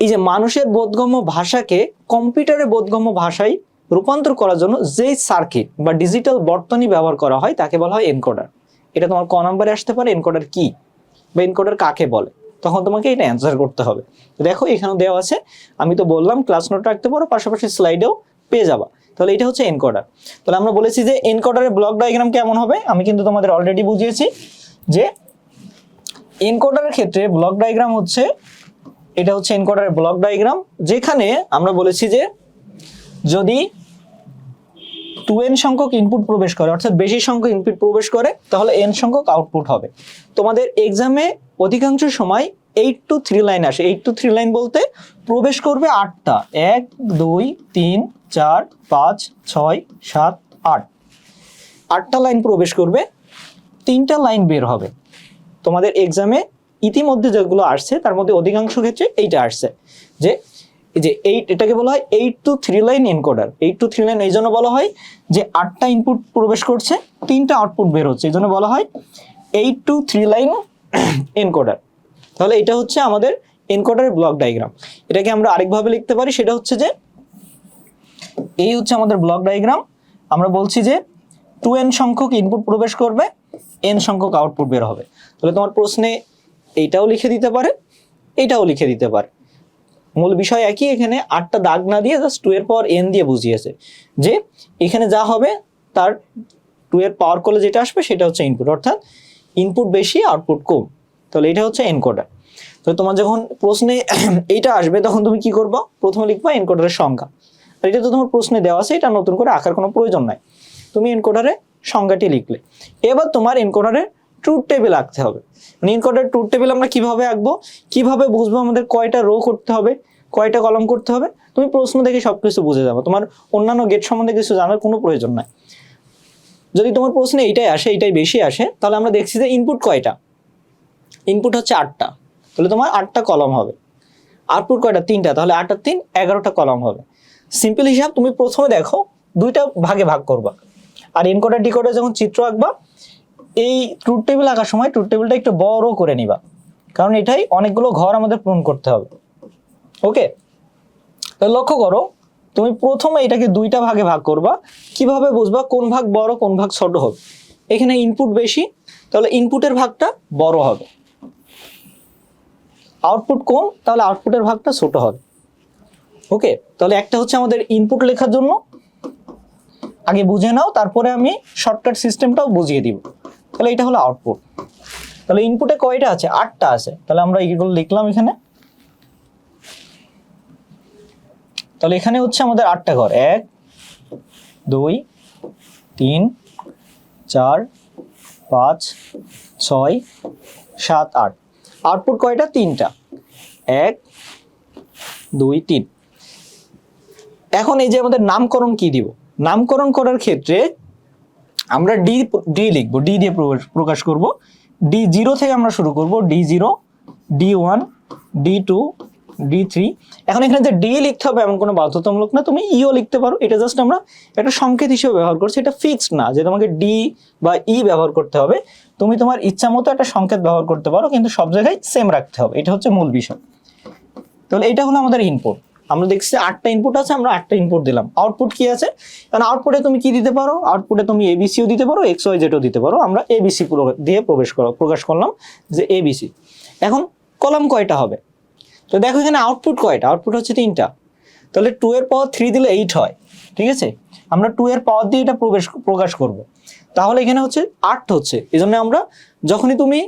এই যে মানুষের বোধগম্য ভাষাকে কম্পিউটারের বোধগম্য ভাষায় রূপান্তর করার জন্য যেই সার্কিট বা ডিজিটাল বর্তনী ব্যবহার করা হয় তাকে বলা হয় এনকোডার। এটা তোমার ক নম্বরে আসতে পারে, এনকোডার কি বা এনকোডার কাকে বলে, তখন তোমাকে এটা অ্যান্সার করতে হবে। দেখো এখানেও দেওয়া আছে, আমি তো বললাম ক্লাস নোট রাখতে পারো, পাশাপাশি স্লাইডেও পেয়ে যাবা। তাহলে এটা হচ্ছে এনকোডার। তাহলে আমরা বলেছি যে এনকোডারের ব্লক ডায়াগ্রাম কেমন হবে, আমি কিন্তু তোমাদের অলরেডি বুঝিয়েছি যে এনকোডারের ক্ষেত্রে ব্লক ডায়াগ্রাম হচ্ছে, এটা হচ্ছে এনকোডারের ব্লক ডায়াগ্রাম, যেখানে আমরা বলেছি যে যদি 2n সংখ্যক ইনপুট প্রবেশ করে, অর্থাৎ বেশি সংখ্যক ইনপুট প্রবেশ করে, তাহলে n সংখ্যক আউটপুট হবে। তোমাদের এক্সামে অধিকাংশ সময় 8 to 3 লাইন আসে। 8 to 3 লাইন বলতে প্রবেশ করবে 8টা, 1 2 3 4 5 6 7 8, 8টা লাইন প্রবেশ করবে, 3টা লাইন বের হবে। তোমাদের এক্সামে ইতিমধ্যে যেগুলো আসছে তার মধ্যে অধিকাংশ ক্ষেত্রে এইটা আসছে যে এটাকে বলা হয় 8 to 3 line encoder. 8 to 3 line এই জন্য বলা হয় যে 8টা ইনপুট প্রবেশ করছে, 3টা আউটপুট বের হচ্ছে, এই জন্য বলা হয় 8 to 3 লাইন এনকোডার। তাহলে এটা হচ্ছে আমাদের এনকোডারের ব্লক ডায়াগ্রাম। এটাকে আমরা আরেকভাবে লিখতে পারি, সেটা হচ্ছে যে এই হচ্ছে আমাদের ব্লক ডায়াগ্রাম। আমরা বলছি যে 2n সংখ্যক ইনপুট প্রবেশ করবে, n সংখ্যক আউটপুট বের হবে। তাহলে তোমার প্রশ্নে এইটাও লিখে দিতে পারে, এইটাও লিখে দিতে পারে, মূল বিষয় একই। এখানে 8টা দাগ না দিয়ে জাস্ট 2 এর পাওয়ার n দিয়ে বুঝিয়েছে যে এখানে যা হবে তার 2 এর পাওয়ার করলে যেটা আসবে সেটা হচ্ছে ইনপুট, অর্থাৎ ইনপুট বেশি আউটপুট কম। তাহলে এটা হচ্ছে এনকোডার। তো তোমার যখন প্রশ্নে এইটা আসবে তখন তুমি কি করবা, প্রথমে লিখবা এনকোডারের সংজ্ঞা। আর এটা তো তোমার প্রশ্নে দেওয়া আছে, এটা নতুন করে আঁকার কোনো প্রয়োজন নাই। তুমি এনকোডারের সংজ্ঞাটি লিখলে, এবার তোমার এনকোডারের ট্রুথ টেবিল আঁকতে হবে। মানে এনকোডারের ট্রুথ টেবিল আমরা কিভাবে আঁকবো, কিভাবে বুঝবো আমাদের কয়টা রো করতে হবে, কয়টা কলাম করতে হবে, তুমি প্রশ্ন দেখে সবকিছু বুঝে যাবে। তোমার অন্যান্য গেট সম্বন্ধে কিছু জানার কোনো প্রয়োজন নাই। যদি তোমার প্রশ্নে এইটাই আসে, এইটাই বেশি আসে, তাহলে আমরা দেখছি যে ইনপুট কয়টা, ইনপুট হচ্ছে 8টা, তাহলে তোমার 8টা কলাম হবে। আউটপুট কয়টা, 3টা, তাহলে 8 আর 3 11টা কলাম হবে। সিম্পল হিসাব, তুমি প্রথমে দেখো 2টা ভাগে ভাগ করবা, আর এনকোডার ডিকোডার যখন চিত্র আঁকবা এই ট্রুথ টেবিল আঁকার সময় ট্রুথ টেবিলটা একটু বড় করে নিবা, কারণ এটাই অনেকগুলো ঘর আমাদের পূরণ করতে হবে। ওকে, তাহলে লক্ষ্য করো, তুমি প্রথমে এটাকে 2টা ভাগে ভাগ করবা। কিভাবে বুঝবা কোন ভাগ বড় কোন ভাগ ছোট হবে? এখানে ইনপুট বেশি, তাহলে ইনপুটের ভাগটা বড় হবে। আউটপুট কম, তাহলে আউটপুটের ভাগটা ছোট হবে। ওকে, তাহলে একটা হচ্ছে আমাদের ইনপুট লেখার জন্য, আগে বুঝে নাও, তারপরে আমি শর্টকাট সিস্টেমটাও বুঝিয়ে দিব। তাহলে এটা হলো আউটপুট। তাহলে ইনপুটে কয়টা আছে, 8টা আছে, তাহলে আমরা এইগুলো লিখলাম এখানে। তাহলে এখানে হচ্ছে আমাদের 8টা ঘর, 1 2 3 4 5 6 7 8। আউটপুট কয়টা, 3টা, 1 2 3। এখন এই যে আমাদের নামকরণ কি দিব, নামকরণ করার ক্ষেত্রে আমরা ডি লিখবো, ডি দিয়ে প্রকাশ করব। D0 থেকে আমরা শুরু করব, D0 D1 D2 D3। এখন এখানে যে ডি লিখতে হবে এমন কোনো বাধ্যতামূলক না, তুমি ইও লিখতে পারো। এটা জাস্ট আমরা একটা সংকেত হিসেবে ব্যবহার করছি, এটা ফিক্সড না যে তোমাকে ডি বা ই ব্যবহার করতে হবে। তুমি তোমার ইচ্ছা মতো একটা সংকেত ব্যবহার করতে পারো, কিন্তু সব জায়গায় সেম রাখতে হবে, এটা হচ্ছে মূল বিষয়। তাহলে এটা হলো আমাদের ইনপুট। আমরা দেখছি 8টা ইনপুট আছে, আমরা 8টা ইনপুট দিলাম। আউটপুট কি আছে, কারণ আউটপুটে তুমি কি দিতে পারো, আউটপুটে তুমি এবিসিও দিতে পারো, এক্স ওয়াই জেডও দিতে পারো। আমরা এবিসি দিয়ে প্রকাশ করলাম যে এবিসি। এখন কলাম কয়টা হবে, তো দেখো এখানে আউটপুট কয়টা, আউটপুট হচ্ছে 3টা। তাহলে 2 এর পাওয়ার 3 দিলে 8 হয়, ঠিক আছে। আমরা 2 এর পাওয়ার দিয়ে এটা প্রকাশ করব। তাহলে এখানে হচ্ছে 8 হচ্ছে। এই জন্য আমরা যখনই তুমি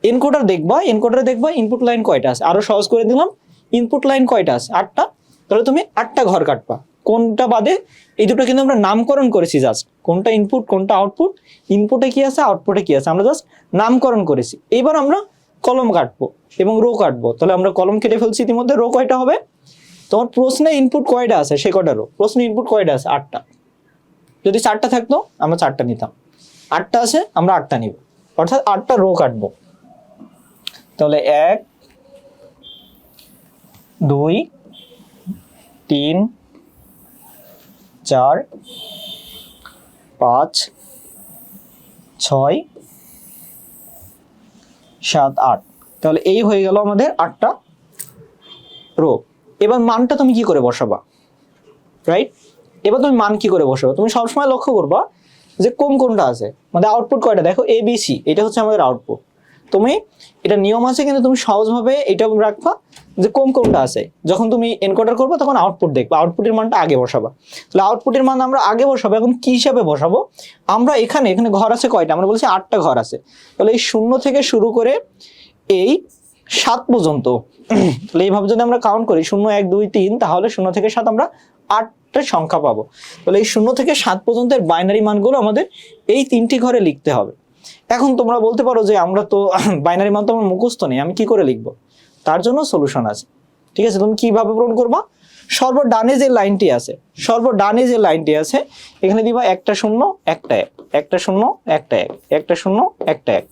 এনকোডারে দেখবা ইনপুট লাইন কয়টা আছে। আরো সহজ করে দিলাম, ইনপুট লাইন কয়টা আছে, 8টা। তাহলে তুমি 8টা ঘর কাটবা, কোনটা বাদে, এই দুটো কিন্তু আমরা নামকরণ করেছি জাস্ট, কোনটা ইনপুট কোনটা আউটপুট, ইনপুটে কি আছে আউটপুটে কি আছে, আমরা জাস্ট নামকরণ করেছি। এইবার আমরা কলম কাটবো এবং রো কাটবো। তাহলে আমরা কলম কেটে ফেলছি ইতিমধ্যে, রো কয়টা হবে, তোমার প্রশ্নে ইনপুট কয়টা আছে সে কয়টা রো, প্রশ্নে ইনপুট কয়টা আছে, 8টা। যদি 4টা থাকতো আমরা 4টা নিতাম, 8টা আছে আমরা 8টা নিব, অর্থাৎ 8টা রো কাটবো। তাহলে 1 2 3 4 5 6 7 8। তাহলে এই হয়ে গেল আমাদের 8টা রো। এবার মানটা তুমি কি করে বসাবা, রাইট? এবার তুমি মান কি করে বসাবো, তুমি সবসময় লক্ষ্য করবা যে কোনটা আছে, মানে আউটপুট কয়টা, দেখো এ বি সি, এটা হচ্ছে আমাদের আউটপুট। তুমি এটা নিয়ম আছে, কিন্তু তুমি সহজভাবে এটা রাখবা যে কোনটা আছে। যখন তুমি এনকোডার করবে তখন আউটপুট দেখবা, আউটপুটের মানটা আগে বসাবা। তাহলে আউটপুটের মান আমরা আগে বসাবো। এখন কি হিসাবে বসাবো, আমরা এখানে ঘর আছে কয়টা, আমরা বলছি 8টা ঘর আছে। তাহলে এই 0 থেকে শুরু করে এই 7 পর্যন্ত। তাহলে এইভাবে যদি আমরা কাউন্ট করি 0 1 2 3, তাহলে 0 থেকে 7 আমরা 8টা সংখ্যা পাবো। তাহলে এই 0 থেকে 7 পর্যন্তের বাইনারি মানগুলো আমাদের এই 3টি ঘরে লিখতে হবে। এখন তোমরা বলতে পারো যে আমরা তো বাইনারি মান তো আমার মুখস্থ নেই, আমি কি করে লিখবো? তার জন্য সলিউশন আছে। ঠিক আছে, তুমি কিভাবে পূরণ করবা? সর্বডানে যে লাইনটি আছে, এখানে দিবা একটা 0 একটা 1, একটা 0 একটা 1, একটা 0 একটা 1।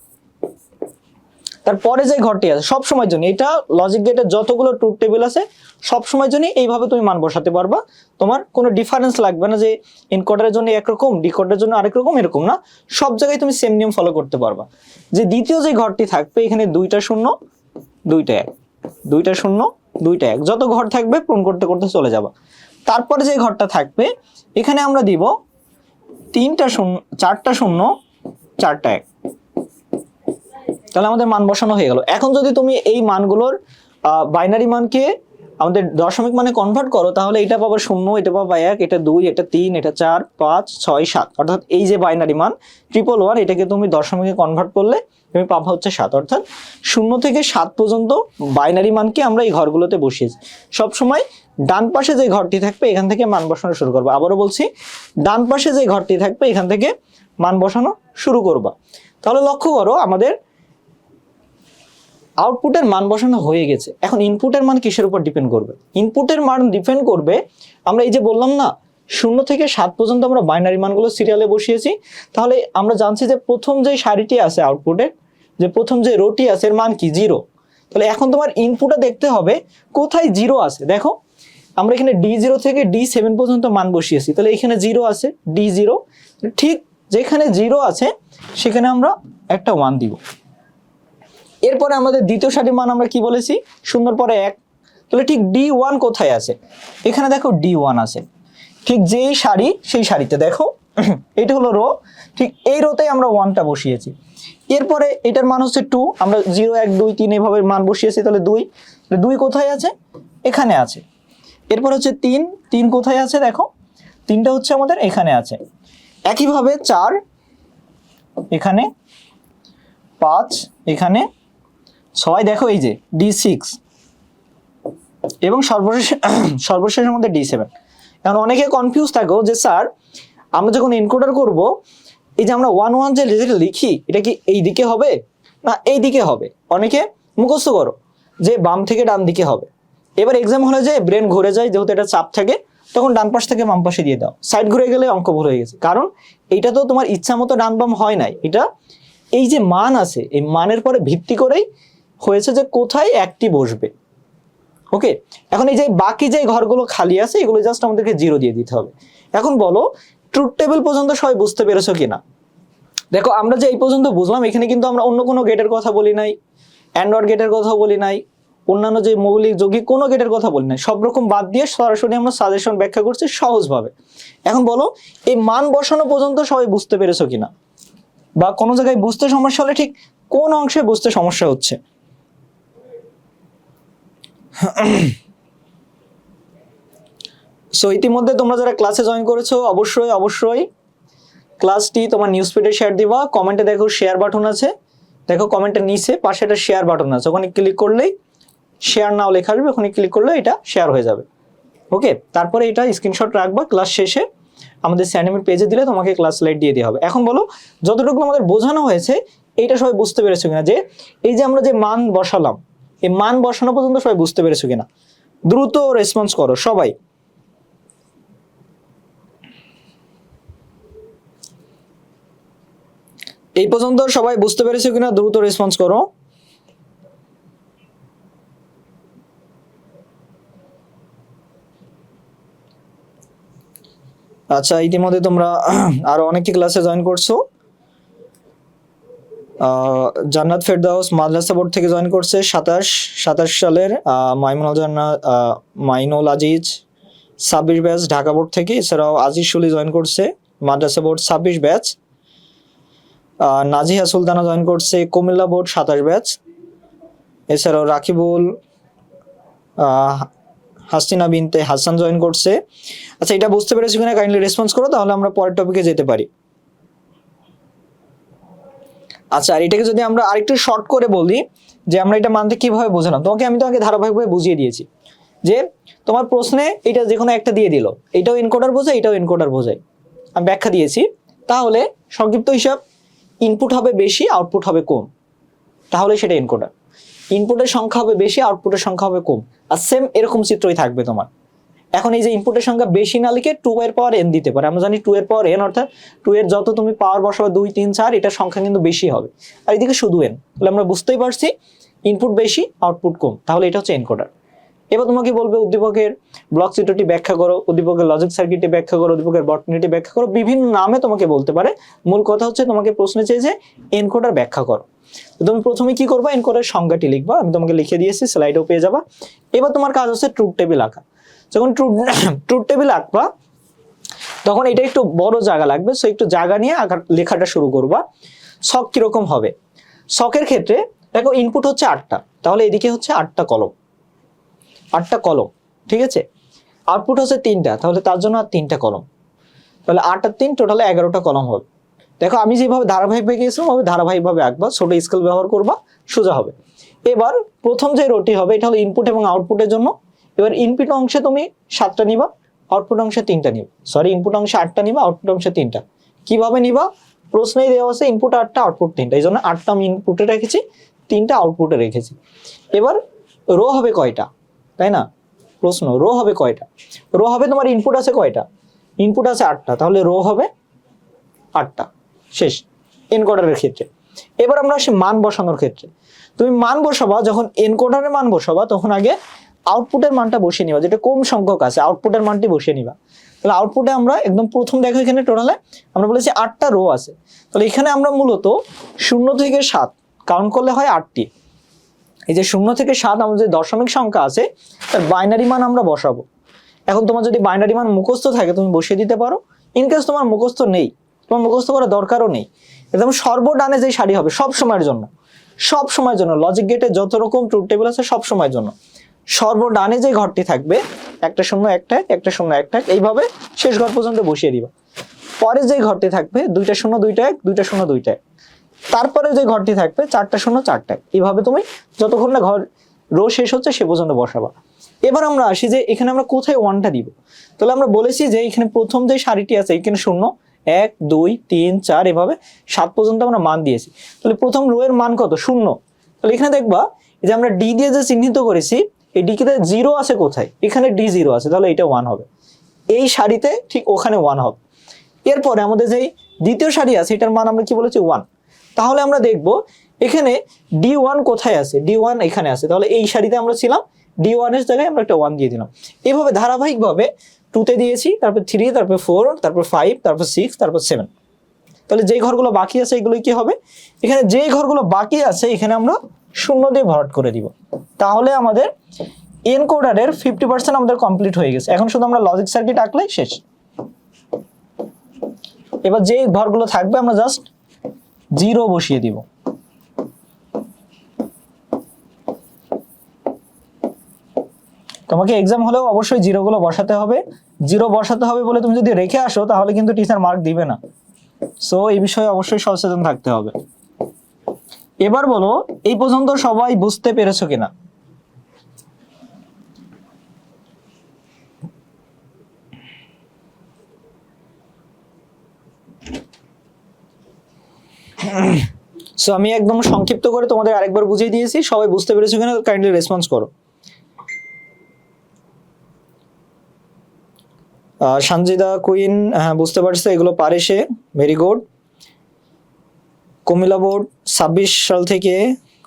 তারপরে যে ঘরটি আছে সব সময়ের জন্য, এটা লজিক গেটের যতগুলো ট্রুথ টেবিল আছে সব সময়ের জন্য এইভাবে তুমি মান বসাতে পারবা। তোমার কোনো ডিফারেন্স লাগবে না যে এনকোডারের জন্য একরকম, ডিকোডারের জন্য আরেক রকম, এরকম না, সব জায়গায় তুমি সেম নিয়ম ফলো করতে পারবা। যে দ্বিতীয় যে ঘরটি থাকবে এখানে 2টা 0 2টা 1, 2টা 0 2টা 1, যত ঘর থাকবে পূরণ করতে করতে চলে যাবা। তারপরে যে ঘরটা থাকবে এখানে আমরা দিব 3টা 0 4টা 0 4টা 1। তাহলে আমাদের মান বসানো হয়ে গেল। এখন যদি তুমি এই মানগুলোর বাইনারি মানকে আমাদের দশমিক মানে কনভার্ট করো, তাহলে এটা পাবা 0, এটা পাবা 1, এটা 2, এটা 3, এটা 4 5 6 7, অর্থাৎ এই যে বাইনারি মান 111, এটাকে তুমি দশমিকে কনভার্ট করলে তুমি পাবা হচ্ছে 7। অর্থাৎ 0 থেকে 7 পর্যন্ত বাইনারি মানকে আমরা এই ঘরগুলোতে বসিয়েছি। সবসময় ডান পাশে যে ঘরটি থাকবে এখান থেকে মান বসানো শুরু করবা। আবারও বলছি, ডান পাশে যে ঘরটি থাকবে এখান থেকে মান বসানো শুরু করবা। তাহলে লক্ষ্য করো আমাদের আউটপুটের মান বসানো হয়ে গেছে। এখন ইনপুটের মান কিসের উপর ডিপেন্ড করবে? ইনপুটের মান ডিপেন্ড করবে, আমরা এই যে বললাম না 0 থেকে 7 পর্যন্ত আমরা বাইনারি মানগুলো সিরিয়ালে বসিয়েছি। তাহলে আমরা জানছি যে প্রথম যে সারিটি আছে আউটপুটে, যে প্রথম যে রোটি আছে এর মান কি? 0। তাহলে এখন তোমার ইনপুটে দেখতে হবে কোথায় 0 আছে। দেখো আমরা এখানে D0 থেকে D7 পর্যন্ত মান বসিয়েছি, তাহলে এখানে 0 আছে, D0, ঠিক যেখানে 0 আছে সেখানে আমরা একটা 1 দিব। এরপরে আমাদের দ্বিতীয় সারির মান আমরা কি বলেছি? 0 পরে 1, তাহলে ঠিক D1 কোথায় আছে? এখানে দেখো D1 আছে, ঠিক যেই সারি সেই সারিতে দেখো এটা হলো রো, ঠিক এই রোতেই আমরা 1টা বসিয়েছি। এরপরে এটার মান হচ্ছে 2, আমরা 0 1 2 3 এভাবে মান বসিয়েছি, তাহলে 2 কোথায় আছে? এখানে আছে। এরপর হচ্ছে 3 কোথায় আছে? দেখো 3টা হচ্ছে আমাদের এখানে আছে। একইভাবে 4 এখানে, 5 এখানে, 6 দেখো এই যে D6, এবং সর্বশেষের মধ্যে D7। এখন অনেকে কনফিউজ থাকো যে স্যার আমরা যখন এনকোডার করব এই যে আমরা 1 1 যে রেজাল্ট লিখি এটা কি এই দিকে হবে না এই দিকে হবে? অনেকে মুখস্থ করো যে বাম থেকে ডান দিকে হবে। এবার এক্সাম হলে যে ব্রেন ঘুরে যায়, যেহেতু এটা চাপ থাকে, তখন ডান পাশ থেকে বাম পাশে দিয়ে দাও। সাইড ঘুরে গেলে অঙ্ক ভুল হয়ে গেছে, কারণ এইটা তো তোমার ইচ্ছা মতো ডান বাম হয় নাই, এটা এই যে মান আছে এই মানের পরে ভিত্তি করেই হয়েছে যে কোথায় একটি বসবে। ওকে, এখন এই যে বাকি যে ঘরগুলো খালি আছে এগুলো জাস্ট আমাদেরকে 0 দিয়ে দিতে হবে। এখন বলো ট্রুথ টেবিল পর্যন্ত সবাই বুঝতে পেরেছো কিনা? দেখো আমরা যে এই পর্যন্ত বুঝলাম, এখানে কিন্তু আমরা অন্য কোনো গেটের কথা বলি নাই, অ্যান্ড্রয়েড গেটের কথা বলি নাই, অন্যান্য যে মৌলিক যৌগিক কোনো গেটের কথা বলি নাই, সব রকম বাদ দিয়ে সরাসরি আমরা সাজেশন ব্যাখ্যা করছি সহজভাবে। এখন বলো এই মান বসানো পর্যন্ত সবাই বুঝতে পেরেছো কিনা, বা কোনো জায়গায় বুঝতে সমস্যা হলে ঠিক কোন অংশে বুঝতে সমস্যা হচ্ছে? সো ইতিমধ্যে তোমরা যারা ক্লাসে জয়েন করেছো অবশ্যই ক্লাসটি তোমার নিউজ ফিডে শেয়ার দিবা। কমেন্টে দেখো শেয়ার বাটন আছে, দেখো কমেন্টের নিচে পাশে একটা শেয়ার বাটন আছে, ওখানে ক্লিক করলেই শেয়ার নাও লেখা আসবে, ওখানে ক্লিক করলে এটা শেয়ার হয়ে যাবে। ওকে, তারপরে এটা স্ক্রিনশট রাখবা, ক্লাস শেষে আমাদের স্যান্ডমিট পেজে দিলে তোমাকে ক্লাস স্লাইড দিয়ে দেওয়া হবে। এখন বলো যতটুকু আমাদের বোঝানো হয়েছে এইটা সবাই বুঝতে পেরেছো কিনা, যে এই যে আমরা যে মান বসালাম এই মান বসানো পর্যন্ত সবাই বুঝতে পেরেছো কিনা? দ্রুত রেসপন্স করো সবাই। এই পর্যন্ত সবাই বুঝতে পেরেছো কিনা দ্রুত রেসপন্স করো। আচ্ছা, ইতিমধ্যে তোমরা আরো অনেকে ক্লাসে জয়েন করছো। জান্নাত ফেরদাউস মাদ্রাসা বোর্ড থেকে জয়েন করছে 27 সালের, মাইনুল আজিজ 26 ব্যাচ ঢাকা বোর্ড থেকে, এছাড়াও আজিজ শুলি জয়েন করছে মাদ্রাসা board 26 batch, Naziha Sultana join করছে কুমিল্লা বোর্ড 27 ব্যাচ, এছাড়াও রাকিবুল হাসিনা বিনতে হাসান জয়েন করছে। আচ্ছা, এটা বুঝতে পেরেছো কিনা কাইন্ডলি রেসপন্স করো, তাহলে আমরা পরের টপিকে যেতে পারি। আচ্ছা, আর এটাকে যদি আমরা আরেকটু শর্ট করে বলি যে আমরা এটা মানতে কিভাবে বোঝালাম, আমি তোমাকে ধারাবাহিকভাবে বুঝিয়ে দিয়েছি যে তোমার প্রশ্নে এটা যে কোনো একটা দিয়ে দিল, এটাও এনকোডার বোঝায়, এটাও এনকোডার বোঝায়, আমি ব্যাখ্যা দিয়েছি। তাহলে সংক্ষিপ্ত হিসাব, ইনপুট হবে বেশি, আউটপুট হবে কম, তাহলে সেটা এনকোডার। ইনপুটের সংখ্যা হবে বেশি, আউটপুটের সংখ্যা হবে কম, আর সেম এরকম চিত্রই থাকবে তোমার। এখন এই যে ইনপুটের সংখ্যা বেশি না লিখে 2 এর পাওয়ার n দিতে পারে, আমরা জানি 2 এর পাওয়ার n অর্থাৎ 2 এর যত তুমি পাওয়ার বসাবে 2 3 4, এটার সংখ্যা কিন্তু বেশি হবে, আর এদিকে শুধু n, তাহলে আমরা বুঝতেই পারছি ইনপুট বেশি আউটপুট কম, তাহলে এটা হচ্ছে এনকোডার। এবার তোমাকে বলবে উদ্দীপকের ব্লক চিত্রটি ব্যাখ্যা করো, উদ্দীপকের লজিক সার্কিটটি ব্যাখ্যা করো, উদ্দীপকের বর্তনীটি ব্যাখ্যা করো, বিভিন্ন নামে তোমাকে বলতে পারে। মূল কথা হচ্ছে তোমাকে প্রশ্নে চেয়েছে এনকোডার ব্যাখ্যা করো। তো তুমি প্রথমে কি করবা, এনকোডার সংজ্ঞাটি লিখবা, আমি তোমাকে লিখে দিয়েছি, স্লাইডেও পেয়ে যাবা। এবার তোমার কাজ হচ্ছে ট্রুথ টেবিল আঁকা। যখন ট্রুথ টেবিল আঁকবা তখন এটা একটু বড় জায়গা লাগবে, সো একটু জায়গা নিয়ে লেখাটা শুরু করবা। ছক কিরকম হবে, ছকের ক্ষেত্রে দেখো ইনপুট হচ্ছে 8টা, তাহলে এদিকে হচ্ছে 8টা কলম, 8টা কলম, ঠিক আছে। আউটপুট হচ্ছে 3টা, তাহলে তার জন্য আর 3টা কলম, তাহলে 8 আর 3 টোটালে 11টা কলম হবে। দেখো আমি যেভাবে ধারাবাহিকভাবে গিয়েছিলাম ওই ধারাবাহিকভাবে আঁকবা, ছোট স্কেল ব্যবহার করবা, সোজা হবে। এবার প্রথম যে রোটি হবে এটা হলো ইনপুট এবং আউটপুটের জন্য। এবার ইনপুট অংশে তুমি 7টা নিবা, আউটপুট অংশে 3টা নিবা, ইনপুট অংশে 8টা নিবা, আউটপুট অংশে 3টা। কিভাবে নিবা, প্রশ্নেই দেওয়া আছে ইনপুট 8টা আউটপুট 3টা, এই জন্য 8টা আমি ইনপুটে রেখেছি, 3টা আউটপুটে রেখেছি। এবার রো হবে কয়টা, তাই না, প্রশ্ন রো হবে কয়টা, রো হবে তোমার ইনপুট আছে কয়টা, ইনপুট আছে 8টা, তাহলে রো হবে 8টা, শেষ এনকোডারের ক্ষেত্রে। এবার আমরা আসি মান বসানোর ক্ষেত্রে। তুমি মান বসাবা, যখন এনকোডারের মান বসাবা তখন আগে আউটপুটের মানটা বসিয়ে নিবা, যেটা কম সংখ্যক আছে আউটপুটের মানটি বসিয়ে নিবা। তাহলে আউটপুটে আমরা একদম প্রথম দেখো এখানে টোটালে আমরা বলেছি 8টা রো আছে, তাহলে এখানে আমরা মূলত 0 থেকে 7 কাউন্ট করলে হয় 8টি। এই যে 0 থেকে 7 আমাদের যে দশমিক সংখ্যা আছে তার বাইনারি মান আমরা বসাবো। এখন তোমার যদি বাইনারি মান মুখস্থ থাকে তুমি বসিয়ে দিতে পারো, ইনকেস তোমার মুখস্থ নেই, তোমার মুখস্থ করার দরকারও নেই, একদম সর্বডানে যে সারি হবে সব সময়ের জন্য, সব সময়ের জন্য লজিক গেটে যত রকম ট্রুথ টেবিল আছে সব সময়ের জন্য সর্বডানে যে ঘরটি থাকবে 1টা 0 1টা 1টা 0 1টা, এইভাবে শেষ ঘর পর্যন্ত বসিয়ে দিবা। পরে যে ঘরটি থাকবে 2টা 0 2টা 1 2টা 0 2টা 1, তারপরে যে ঘরটি থাকবে 4টা 0 4টা 1, এইভাবে তুমি যতক্ষণ না ঘর রো শেষ হচ্ছে সে পর্যন্ত বসাবা। এবার আমরা আসি যে এখানে আমরা কোথায় 1টা দিব। তাহলে আমরা বলেছি যে এখানে প্রথম যে সারিটি আছে এখানে 0 1 2 3 4 এভাবে 7 পর্যন্ত আমরা মান দিয়েছি। তাহলে প্রথম রো এর মান কত, 0। তাহলে এখানে দেখবা যে আমরা ডি দিয়ে যে চিহ্নিত করেছি এই ডি কে 0 আছে কোথায়, এখানে ডি 0 আছে, তাহলে এটা 1 হবে, এই সারিতে ঠিক ওখানে 1 হবে। এরপরে আমাদের যে দ্বিতীয় সারি আছে এটার মান আমরা কি বলেছি 1, তাহলে আমরা দেখব এখানে D1 কোথায় আছে, D1 এখানে আছে, তাহলে এই সারিতে আমরা ছিলাম, D1 এর জায়গায় আমরা একটা 1 দিয়ে দিলাম। এভাবে ধারাবাহিকভাবে 2 তে দিয়েছি, তারপর 3, তারপর 4, তারপর 5, তারপর 6, তারপর 7। তাহলে যেই ঘরগুলো বাকি আছে এগুলো কি হবে, এখানে যেই ঘরগুলো বাকি আছে এখানে আমরা 0 দিয়ে ভরাট করে দিব। তাহলে আমাদের এনকোডারের 50% আমাদের কমপ্লিট হয়ে গেছে। এখন শুধু আমরা লজিক সার্কিট আঁকলেই শেষ। এবার যেই ঘরগুলো থাকবে আমরা জাস্ট 0 বসিয়ে দিব। তোমাকে এক্সাম হলেও অবশ্যই 0 গুলো বসাতে হবে, 0 বসাতে হবে বলে তুমি যদি রেখে আসো তাহলে কিন্তু টিচার মার্ক দিবে না, সো এই বিষয়ে অবশ্যই সচেতন থাকতে হবে। এবার বলো এই পর্যন্ত সবাই বুঝতে পেরেছো কিনা? সো আমি একদম সংক্ষিপ্ত করে তোমাদের আরেকবার বুঝিয়ে দিয়েছি, সবাই বুঝতে পেরেছো কিনা কাইন্ডলি রেসপন্স করো। সঞ্জিদা কুইন, হ্যাঁ বুঝতে পারছে, এগুলো পারে সে, ভেরি গুড। কুমিল্লা বোর্ড 26 সাল থেকে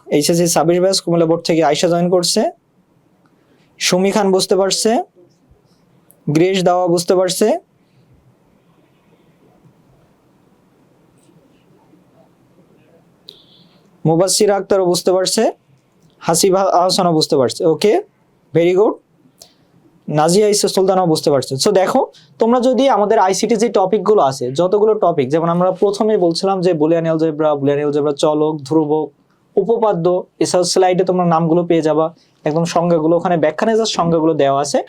এইচএসসি 26 ব্যাচ কুমিল্লা বোর্ড থেকে আয়শা জয়েন করছে। সুমি খান বুঝতে পারছে, গ্রেস দাওয়া বুঝতে পারছে, মুবাসসির আক্তারও বুঝতে পারছে, হাসিবা আহসানও বুঝতে পারছে, ওকে ভেরি গুড। নাজিয়া সুলতানাও বুঝতে পারছে। সো দেখো তোমরা যদি আমাদের আইসিটি যে টপিকগুলো আছে যতগুলো টপিক, যেমন আমরা প্রথমে বলছিলাম যে বুলিয়ান এলজেব্রা চলক, ধ্রুবক, উপপাদ্য, এসব স্লাইডে তোমরা নামগুলো পেয়ে যাবা। একদম সংজ্ঞাগুলো ওখানে ব্যাখ্যা নেই, জাস্ট সংজ্ঞাগুলো দেওয়া আছে।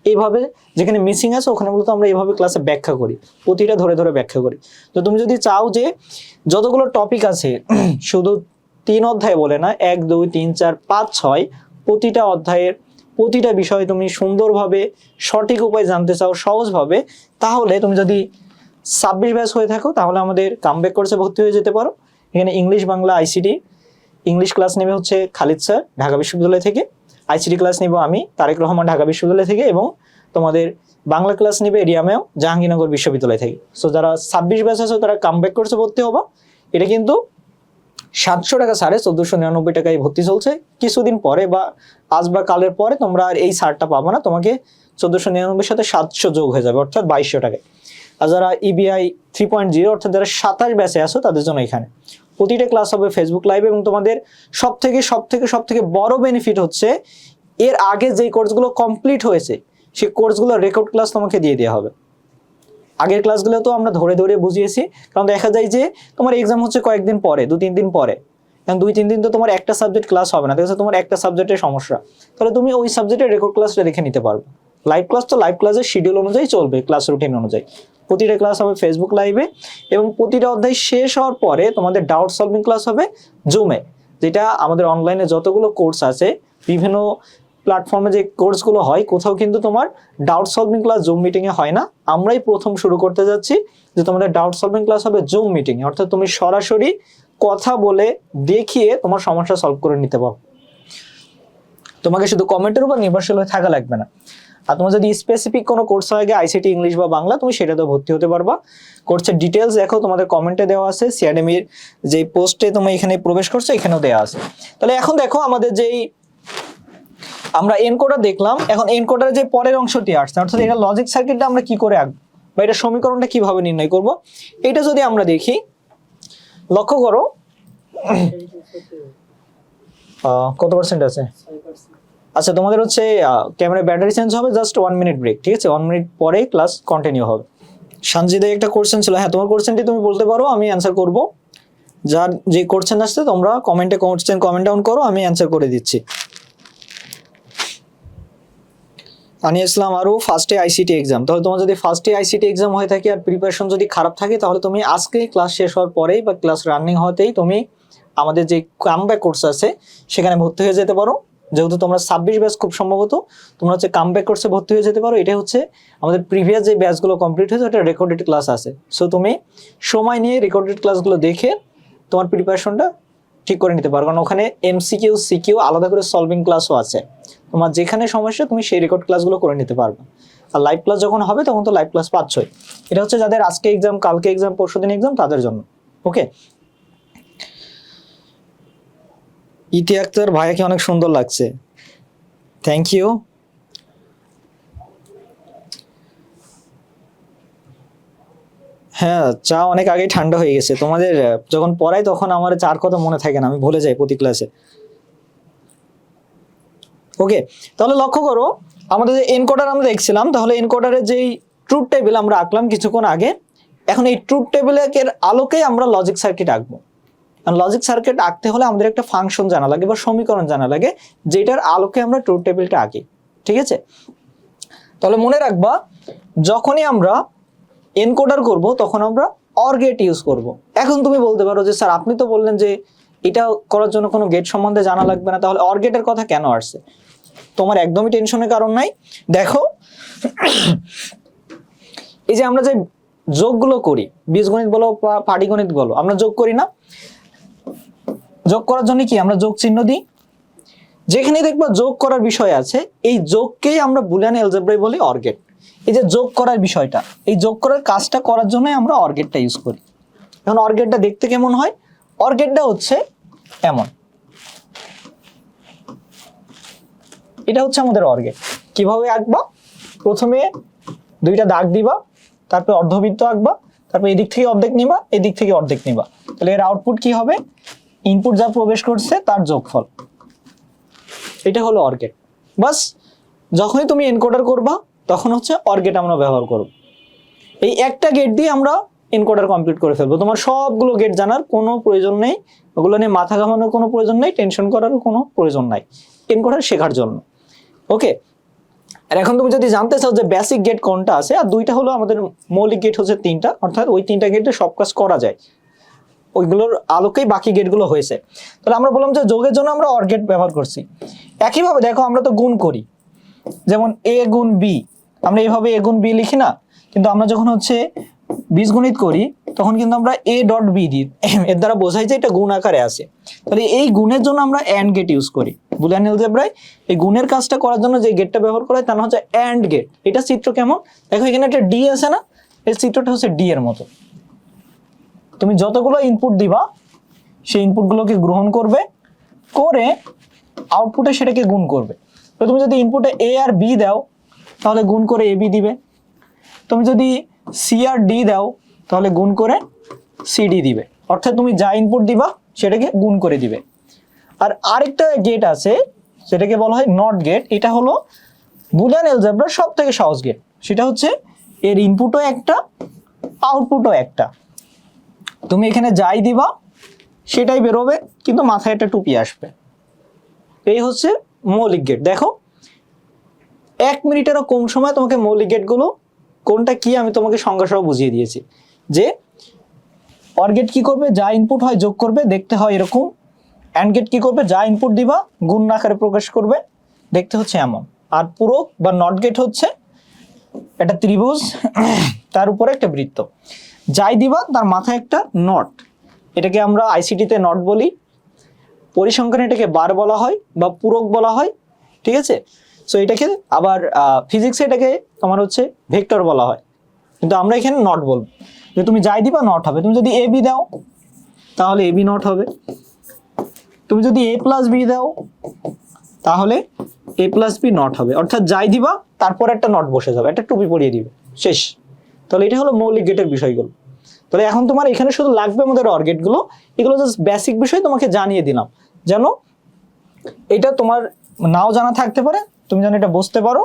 এইভাবে যেখানে মিসিং আছে ওখানে মূলত আমরা এইভাবে ক্লাসে ব্যাখ্যা করি, প্রতিটা ধরে ধরে ব্যাখ্যা করি। তো তুমি যদি চাও যে যতগুলো টপিক আছে শুধু 3 অধ্যায় বলে না, 1 2 3 4 5 6 প্রতিটা অধ্যায়ের প্রতিটা বিষয় তুমি সুন্দরভাবে সঠিক উপায় জানতে চাও সহজভাবে, তাহলে তুমি যদি 26 ব্যাচ হয়ে থাকো তাহলে আমাদের কামব্যাক কোর্সে ভর্তি হয়ে যেতে পারো। এখানে English Bangla ICT English class নেবে হচ্ছে খালিদ স্যার ঢাকা বিশ্ববিদ্যালয় থেকে, আইসিটি ক্লাস নিব আমি তারেক রহমান ঢাকা বিশ্ববিদ্যালয় থেকে, এবং তোমাদের বাংলা ক্লাস নেবে এরিয়ামেও জাহাঙ্গীরনগর বিশ্ববিদ্যালয় থেকে। সো যারা 26 ব্যাচ আছে তারা কামব্যাক কোর্সে ভর্তি হবো। এটা কিন্তু 700 টাকা ছাড়ে 1499 টাকায় ভর্তি চলছে। কিছুদিন পরে বা আজ বা কালের পরে তোমরা আর এই ছাড়টা পাবো না, তোমাকে 1499 সাথে 700 যোগ হয়ে যাবে, অর্থাৎ 2200 টাকায়। আর যারা ইবিআই 3.0 অর্থাৎ যারা 27 ব্যাচে আসো তাদের জন্য এখানে প্রতিটা ক্লাস হবে ফেসবুক লাইভ, এবং তোমাদের সব থেকে বড় বেনিফিট হচ্ছে এর আগে যে কোর্সগুলো কমপ্লিট হয়েছে সেই কোর্সগুলো রেকর্ড ক্লাস তোমাকে দিয়ে দেওয়া হবে। আগের ক্লাসগুলো তো আমরা ধরে ধরে বুঝিয়েছি, কারণ দেখা যায় যে তোমার এক্সাম হচ্ছে কয়েকদিন পরে, 2-3 দিন পরে, কারণ 2-3 দিন তো তোমার একটা সাবজেক্ট ক্লাস হবে না, দেখা যাচ্ছে তোমার একটা সাবজেক্টের সমস্যা, তাহলে তুমি ওই সাবজেক্টের রেকর্ড ক্লাসটা দেখে নিতে পারবে। লাইভ ক্লাস তো লাইভ ক্লাসের শিডিউল অনুযায়ী চলবে, ক্লাস রুটিন অনুযায়ী। প্রতিটা ক্লাস হবে ফেসবুক লাইভে, এবং প্রতিটা অধ্যায় শেষ হওয়ার পরে তোমাদের ডাউট সলভিং ক্লাস হবে জুমে, যেটা আমাদের অনলাইনে যতগুলো কোর্স আছে বিভিন্ন প্ল্যাটফর্মে যে কোর্সগুলো হয় কোথাও কিন্তু তোমার ডাউট সলভিং ক্লাস জুম মিটিংয়ে হয় না। আমরাই প্রথম শুরু করতে যাচ্ছি যে তোমাদের ডাউট সলভিং ক্লাস হবে জুম মিটিংয়ে, অর্থাৎ তুমি সরাসরি কথা বলে দেখিয়ে তোমার সমস্যা সলভ করে নিতে পারো। তোমাকে শুধু কমেন্টের উপর নির্ভরশীল হয়ে থাকা লাগবে না। আর তোমার যদি স্পেসিফিক কোনো কোর্স হয় আইসিটি ইংলিশ বা বাংলা, তুমি সেটাতে ভর্তি হতে পারবা। কোর্সের ডিটেলস দেখো তোমাদের কমেন্টে দেওয়া আছে, সিআরএমির যে পোস্টে তুমি এখানে প্রবেশ করছো এখানেও দেওয়া আছে। তাহলে এখন দেখো আমাদের যেই আমরা এনকোডার দেখলাম, এখন এনকোডারের যে পরের অংশটি আসছে, অর্থাৎ এটা লজিক সার্কিটটা আমরা কি করে আঁকবো বা এটা সমীকরণটা কিভাবে নির্ণয় করব, এটা যদি আমরা দেখি, লক্ষ্য করো কত পার্সেন্ট আছে। আচ্ছা তোমাদের হচ্ছে ক্যামেরা ব্যাটারি চেঞ্জ হবে, জাস্ট 1 মিনিট ব্রেক, ঠিক আছে? 1 মিনিট পরে ক্লাস কন্টিনিউ হবে। সঞ্জিদের একটা কোশ্চেন ছিল, হ্যাঁ তোমার কোশ্চেনটি তুমি বলতে পারো, আমি অ্যান্সার করব। যার যে কোশ্চেন আসছে তোমরা কমেন্টে কমেন্ট ডাউন করো, আমি অ্যান্সার করে দিচ্ছি। আনি ইসলাম আরও ফার্স্টে আইসিটি এক্সাম, তাহলে তোমার যদি ফার্স্টে আইসিটি এক্সাম হয়ে থাকে আর প্রিপারেশন যদি খারাপ থাকে তাহলে তুমি আজকে ক্লাস শেষ হওয়ার পরেই বা ক্লাস রানিং হতেই তুমি আমাদের যে কামব্যাক কোর্স আছে সেখানে ভর্তি হয়ে যেতে পারো। যেহেতু তোমরা 26 ব্যাচ, খুব সম্ভবত তোমরা হচ্ছে কামব্যাক কোর্সে ভর্তি হয়ে যেতে পারো। এটা হচ্ছে আমাদের প্রিভিয়াস যে ব্যাচগুলো কমপ্লিট হয়েছে ওটা রেকর্ডেড ক্লাস আছে। সো তুমি সময় নিয়ে রেকর্ডেড ক্লাসগুলো দেখে তোমার প্রিপারেশনটা ঠিক করে নিতে পারো, কারণ ওখানে এমসিকিউ সিকিউ আলাদা করে সলভিং ক্লাসও আছে। তোমার যেখানে সমস্যা তুমি সেই রেকর্ড ক্লাসগুলো করে নিতে পারবে। আর লাইভ ক্লাস যখন হবে তখন তো লাইভ ক্লাস পাচ্ছই। এটা হচ্ছে যাদের আজকে এক্সাম, কালকে এক্সাম, পরশুদিন এক্সাম তাদের জন্য। ওকে, ইতি আক্তার ভাইয়াকে অনেক সুন্দর লাগছে, থ্যাংক ইউ। হ্যাঁ, চা অনেক আগেই ঠান্ডা হয়ে গেছে। তোমাদের যখন পড়াই তখন আমার চার কথা মনে থাকে না, আমি ভুলে যাই প্রতি ক্লাসে। ওকে, তাহলে লক্ষ্য করো আমাদের যে এনকোডার আমরা দেখছিলাম, তাহলে এনকোডারের যেই ট্রুথ টেবিল আমরা আঁকলাম কিছুক্ষণ আগে, এখন এই ট্রুথ টেবিলের আলোকেই আমরা লজিক সার্কিট আঁকবো। লজিক সার্কিট আঁকতে হলে আমাদের একটা ফাংশন জানা লাগে বা সমীকরণ জানা লাগে, যেটার আলোকে আমরা ট্রুথ টেবিলটা আঁকি, ঠিক আছে? তাহলে মনে রাখবা যখনই আমরা এনকোডার করব তখন আমরা অর গেট ইউজ করব। এখন তুমি বলতে পারো যে স্যার আপনি তো বললেন যে এটা করার জন্য কোনো গেট সম্বন্ধে জানা লাগবে না, তাহলে অর গেটের কথা কেন আসছে? তোমার একদমই টেনশনের কারণ নাই। দেখো এই যে আমরা যে যোগগুলো করি, বীজগণিত বলো বা পাটিগণিত বলো, আমরা যোগ করি না? যোগ করার জন্য কি আমরা যোগ চিহ্ন দিই? যেখানে দেখবা যোগ করার বিষয় আছে এই যোগকেই আমরা বুলিয়ান অ্যালজেব্রায় বলি অর গেট। এই যে যোগ করার বিষয়টা, এই যোগ করার কাজটা করার জন্যই আমরা অর গেটটা ইউজ করি। এখন অর গেটটা দেখতে কেমন হয়? অর গেটটা হচ্ছে এমন, এটা হচ্ছে আমাদের অর গেট। কিভাবে আঁকবা? প্রথমে দুইটা দাগ দিবা, তারপর অর্ধবৃত্ত আঁকবা, তারপর এদিক থেকে অর্ধেক নিবা, এদিক থেকে অর্ধেক নিবা, তাহলে এর আউটপুট কি হবে? ইনপুট যা প্রবেশ করছে তার যোগফল। এটা হলো অর গেট। বাস যখনই তুমি এনকোডার করবা তখন হচ্ছে অর গেট আমরা ব্যবহার করব। এই একটা গেট দিয়ে আমরা এনকোডার কমপ্লিট করে ফেলবো। তোমার সবগুলো গেট জানার কোনো প্রয়োজন নেই, ওগুলো নিয়ে মাথা ঘামানোর কোনো প্রয়োজন নেই, টেনশন করারও কোনো প্রয়োজন নাই। এনকোডার শেখার জন্য। ওকে, আর এখন তুমি যদি জানতে চাও যে বেসিক গেট কোনটা আছে, আর দুইটা হলো আমাদের মৌলিক গেট হচ্ছে তিনটা, অর্থাৎ ওই তিনটা গেটে সব কাজ করা যায়, ওইগুলোর আলোকেই বাকি গেটগুলো হয়েছে। তাহলে আমরা বললাম যে যোগের জন্য আমরা অর গেট ব্যবহার করছি। একইভাবে দেখো আমরা তো গুণ করি, যেমন এ গুণ বি, আমরা এইভাবে এ গুণ বি লিখি না, কিন্তু আমরা যখন হচ্ছে বীজগণিত করি তখন কিন্তু আমরা এ ডট বি দিই, এর দ্বারা বোঝাই যে এটা গুণ আকারে আছে। তাহলে এই গুণের জন্য আমরা অ্যান্ড গেট ইউজ করি বুলিয়ান এলজেব্রায়। এই গুণের কাজটা করার জন্য যে গেটটা ব্যবহার করা হয় তার নাম হচ্ছে অ্যান্ড গেট। এটা চিত্র কেমন দেখো, এখানে একটা ডি আছে না, এই চিত্রটা হচ্ছে ডি এর মতো। তুমি যতগুলো ইনপুট দিবা সেই ইনপুটগুলোকে গ্রহণ করবে, করে আউটপুটে সেটাকে গুণ করবে। তো তুমি যদি ইনপুটে এ আর বি দাও তাহলে গুণ করে এ বি দিবে, তুমি যদি সি আর ডি দাও তাহলে গুণ করে সিডি দিবে, অর্থাৎ তুমি যা ইনপুট দিবা সেটাকে গুণ করে দিবে। আর আরেকটা গেট আছে সেটাকে বলা হয় নট গেট। এটা হলো বুলিয়ান এলজেব্রার সব থেকে সহজ গেট। সেটা হচ্ছে এর ইনপুটও একটা আউটপুটও একটা, তুমি এখানে যাই দিবা সেটাই বেরোবে, কিন্তু মাথায় একটা টুপি আসবে। এই হচ্ছে মৌলিক গেট। দেখো 1 মিনিটেরও কম সময় তোমাকে মৌলিক গেটগুলো কোনটা কি আমি তোমাকে সংজ্ঞা সহ বুঝিয়ে দিয়েছি। যে অর গেট কি করবে, যা ইনপুট হয় যোগ করবে, দেখতে হয় এরকম। অ্যান্ড গেট কি করবে, যা ইনপুট দিবা গুণ আকারে প্রকাশ করবে, দেখতে হচ্ছে এমন। আর পূরক বা নট গেট হচ্ছে একটা ত্রিভুজ, তার উপরে একটা বৃত্ত, যাই দিবা তার মাথায় একটা নট, এটাকে আমরা আইসিটিতে নট বলি, পরিসংখ্যানে এটাকে বার বলা হয় বা পূরক বলা হয়, ঠিক আছে। সো এটাকে আবার ফিজিক্সে এটাকে তোমার হচ্ছে ভেক্টর বলা হয়, কিন্তু আমরা এখানে নট বলবো। যে তুমি যাই দিবা নট হবে। তুমি যদি এ বি দাও তাহলে এ বি নট হবে, তুমি যদি এ প্লাস বি দাও তাহলে এ প্লাস বি নট হবে, অর্থাৎ যাই দিবা তারপর একটা নট বসে যাবে, একটা টুপি পরিয়ে দিবে, শেষ। তাহলে এটা হলো মৌলিক গেটের বিষয়গুলো। তাহলে এখন তোমার এখানে শুধু লাগবে আমাদের অর গেটগুলো, এগুলো জাস্ট বেসিক বিষয় তোমাকে জানিয়ে দিলাম, যেন এটা তোমার নাও জানা থাকতে পারে, তুমি যেন এটা বুঝতে পারো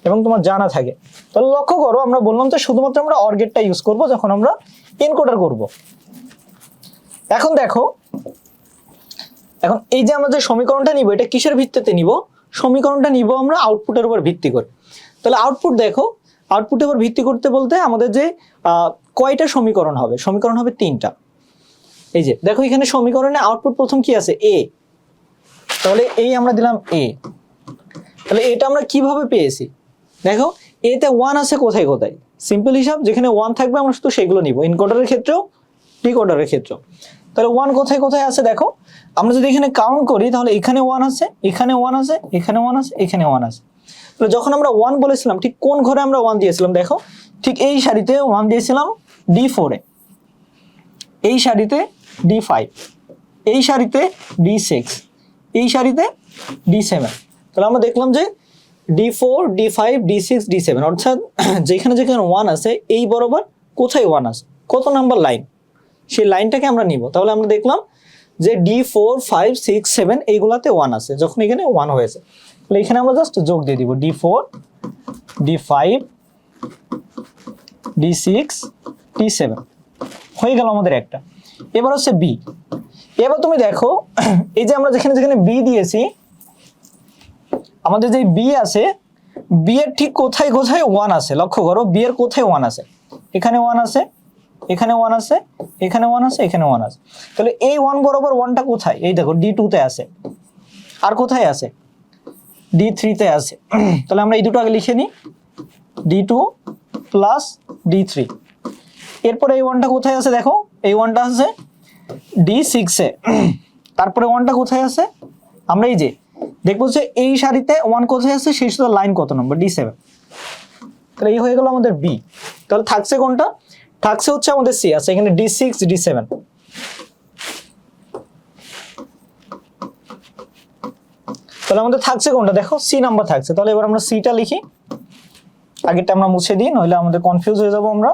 এবং তোমার জানা থাকে। তাহলে লক্ষ্য করো, আমরা বললাম যে শুধুমাত্র আমরা অর গেটটা ইউজ করবো যখন আমরা এনকোডার করব। এখন দেখো, এখন এই যে আমরা যে সমীকরণটা নিব এটা কিসের ভিত্তিতে নিব, সমীকরণটা নিব আমরা আউটপুটের উপর ভিত্তি করে। তাহলে আউটপুট দেখো, আউটপুটের উপর ভিত্তি করতে বলতে আমাদের যে কয়টা সমীকরণ হবে, সমীকরণ হবে 3টা। এই যে দেখো এখানে সমীকরণে আউটপুট প্রথম কি আছে, এ, তাহলে এই আমরা দিলাম এ। তাহলে এটা আমরা কিভাবে পেয়েছি, দেখো এতে 1 আছে কোথায় কোথায়, সিম্পল হিসাব, যেখানে 1 থাকবে আমরা শুধু সেগুলো নিব, এনকোডারের ক্ষেত্রেও ডিকোডারের ক্ষেত্রেও। তাহলে 1 কোথায় কোথায় আছে দেখো, আমরা যদি এখানে কাউন্ট করি তাহলে এখানে 1 আছে, এখানে 1 আছে, এখানে 1 আছে, এখানে 1 আছে। তাহলে যখন আমরা 1 বলেছিলাম ঠিক কোন ঘরে আমরা 1 দিয়েছিলাম, দেখো ঠিক এই সারিতে 1 দিয়েছিলাম D4 এ, এই সারিতে D5, এই সারিতে D6, এই সারিতে D7। তাহলে আমরা দেখলাম যে D4, D5, D6, D7, অর্থাৎ যেখানে যেখানে 1 আছে এই বরাবর কোথায় 1 আছে, কত নাম্বার লাইন, সেই লাইনটাকে আমরা নিব। তাহলে আমরা দেখলাম যে D4, 5, 6, 7 এইগুলাতে 1 আছে, যখন এখানে 1 হয়েছে তাহলে এখানে আমরা জাস্ট যোগ দিয়ে দিব D4, D5, D6, D7, হয়ে গেল আমাদের একটা। এবার হচ্ছে বি। এবার তুমি দেখো এই যে আমরা যেখানে যেখানে বি দিয়েছি, আমাদের যে বি আছে, বি এর ঠিক কোথায় কোথায় 1 আছে, লক্ষ্য করো বি এর কোথায় 1 আছে, এখানে 1 আছে, এখানে 1 আছে, এখানে 1 আছে, এখানে 1 আছে। তাহলে এই 1 বরাবর 1টা কোথায়, এই দেখো D2 তে আছে, আর কোথায় আছে, D3 তে আছে। তাহলে আমরা এই দুটো আগে লিখে নিই, D2 প্লাস D3। এরপরে এই 1টা কোথায় আছে, দেখো এই 1টা আছে D6 এ। তারপরে 1টা কোথায় আছে, আমরা এই যে দেখবো যে এই সারিতে 1 কোথায় আছে, সেই সাথে লাইন কত নম্বর, D7। তাহলে এই হয়ে গেল আমাদের বি। তাহলে থাকছে কোনটা, থাকছে হচ্ছে আমাদের সি আছে, এখানে D6, D7। তাহলে আমাদের থাকছে কোনটা, দেখো সি নাম্বার থাকছে। তাহলে এবার আমরা সিটা লিখি, আগেরটা আমরা মুছে দিই, নইলে আমাদের কনফিউজ হয়ে যাব আমরা।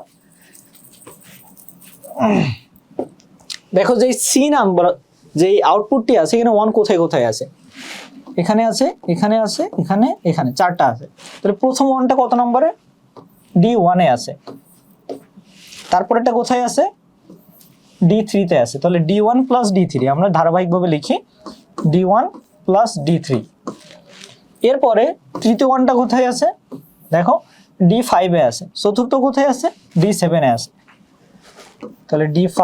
দেখো যে সি নাম্বার যে আউটপুটটি আছে, এখানে 1 কোথায় কোথায় আছে, এখানে আছে, এখানে আছে, এখানে, এখানে 4টা আছে। তাহলে প্রথম 1টা কত নম্বরে, D1 এ আছে। তারপরেটা কোথায় আছে, D3 তে আছে। তাহলে D1 প্লাস D3 আমরা ধারাবাহিকভাবে লিখি, D1 প্লাস D3। এরপরে তৃতীয় ওয়ানটা কোথায় আছে দেখো D5 এ আছে, চতুর্থ কোথায় আছে D7 এ আছে, তাহলে D5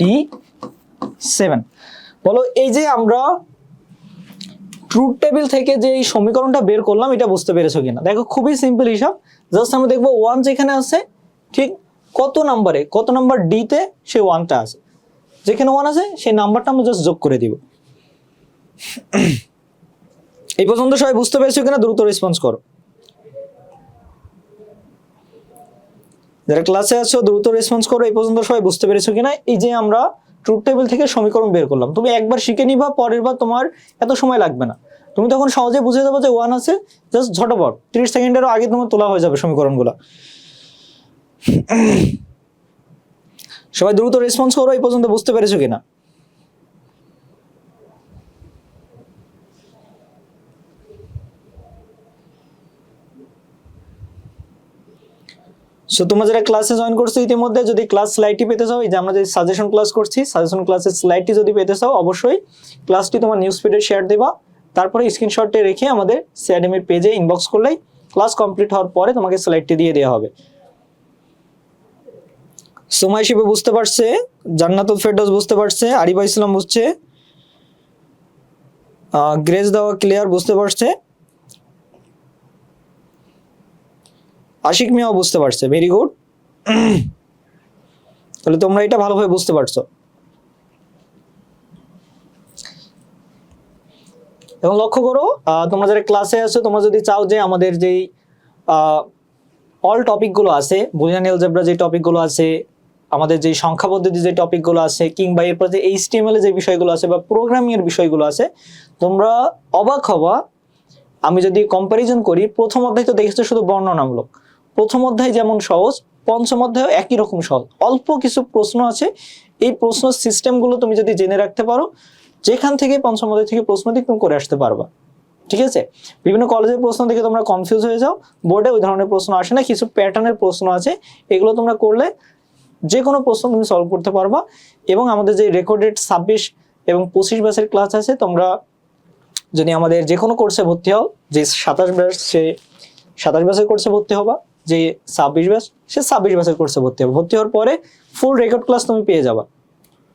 D7। বলো এই যে আমরা ট্রুথ টেবিল থেকে যে এই সমীকরণটা বের করলাম এটা বুঝতে পেরেছো কিনা? দেখো খুবই সিম্পল হিসাব, জাস্ট আমরা দেখবো 1 যেখানে আছে ঠিক কত নাম্বার ডি তে সেই 1টা আছে, যেখানে 1 আছে সেই নাম্বারটা আমরা জাস্ট যোগ করে দিব। এই পর্যন্ত সবাই বুঝতে পেরেছো কিনা? দ্রুত রেসপন্স করো, যারা ক্লাসে আছো দ্রুত রেসপন্স করো। এই পর্যন্ত সবাই বুঝতে পেরেছো কিনা? এই যে আমরা ট্রুথ টেবিল থেকে সমীকরণ বের করলাম, তুমি একবার শিখে নিবা, পরের বার তোমার এত সময় লাগবে না, তুমি তখন সহজে বুঝে যাবো যে 1 আছে, জাস্ট ঝটপট 30 সেকেন্ডেরও আগে তোমার তোলা হয়ে যাবে সমীকরণগুলো। সবাই দ্রুত রেসপন্স করো, এই পর্যন্ত বুঝতে পেরেছো কিনা? সো তোমরা যারা ক্লাসে জয়েন করছো ইতিমধ্যে, যদি ক্লাস স্লাইডটি পেতে চাও, এই যে আমরা যে সাজেশন ক্লাস করছি, সাজেশন ক্লাসের স্লাইডটি যদি পেতে চাও অবশ্যই ক্লাসটি তোমার নিউজ ফিডে শেয়ার দেবা, তারপরে স্ক্রিনশটটি রেখে আমাদের সিআরএম-এর পেজে ইনবক্স করলেই ক্লাস কমপ্লিট হওয়ার পরে তোমাকে স্লাইডটি দিয়ে দেওয়া হবে। সোমা শিবে বুঝতে পারছে, জান্নাতুল ফেরদৌস বুঝতে পারছে, আরিফা ইসলাম বুঝছে, গ্রেস দেওয়া ক্লিয়ার বুঝতে পারছে, আশিক মিয়াও বুঝতে পারছে, ভেরি গুড। তাহলে তোমরা এটা ভালোভাবে বুঝতে পারছো। এবং লক্ষ্য করো তোমরা যারা ক্লাসে আছো, তোমরা যদি চাও যে আমাদের যেই অল টপিকগুলো আছে, বুলিয়ান এলজেব্রা যে টপিকগুলো আছে, আমাদের যে সংখ্যা পদ্ধতি যে টপিকগুলো আছে, কিংবা এরপর যে HTML এর যে বিষয়গুলো আছে বা প্রোগ্রামিং এর বিষয়গুলো আছে, তোমরা অবাক হবা আমি যদি কম্পারিজন করি। প্রথম অধ্যায় তো দেখেছো শুধু বর্ণনামূলক, প্রথম অধ্যায় যেমন সহজ, পঞ্চম অধ্যায় একই রকম সহজ, অল্প কিছু প্রশ্ন আছে। এই প্রশ্ন সিস্টেমগুলো তুমি যদি জেনে রাখতে পারো, যেখান থেকে পঞ্চম অধ্যায় থেকে প্রশ্ন দিক তুমি করে আসতে পারবা, ঠিক আছে? বিভিন্ন কলেজের প্রশ্ন দেখে তোমরা কনফিউজ হয়ে যাও, বোর্ডে ওই ধরনের প্রশ্ন আসে না, কিছু প্যাটার্নের প্রশ্ন আছে, এগুলো তোমরা করলে যে কোনো প্রশ্ন তুমি সলভ করতে পারবা। এবং আমাদের যে রেকর্ডেড 26 এবং 25 ব্যাচের ক্লাস আছে, তোমরা যদি আমাদের যে কোনো কোর্সে ভর্তি হও, যে 27 ব্যাচ সে 27 ব্যাচের কোর্সে ভর্তি হবা, যে 26 ব্যাচ সে 26 ব্যাচের কোর্সে ভর্তি হবে। ভর্তি হওয়ার পরে ফুল রেকর্ড ক্লাস তুমি পেয়ে যাবা,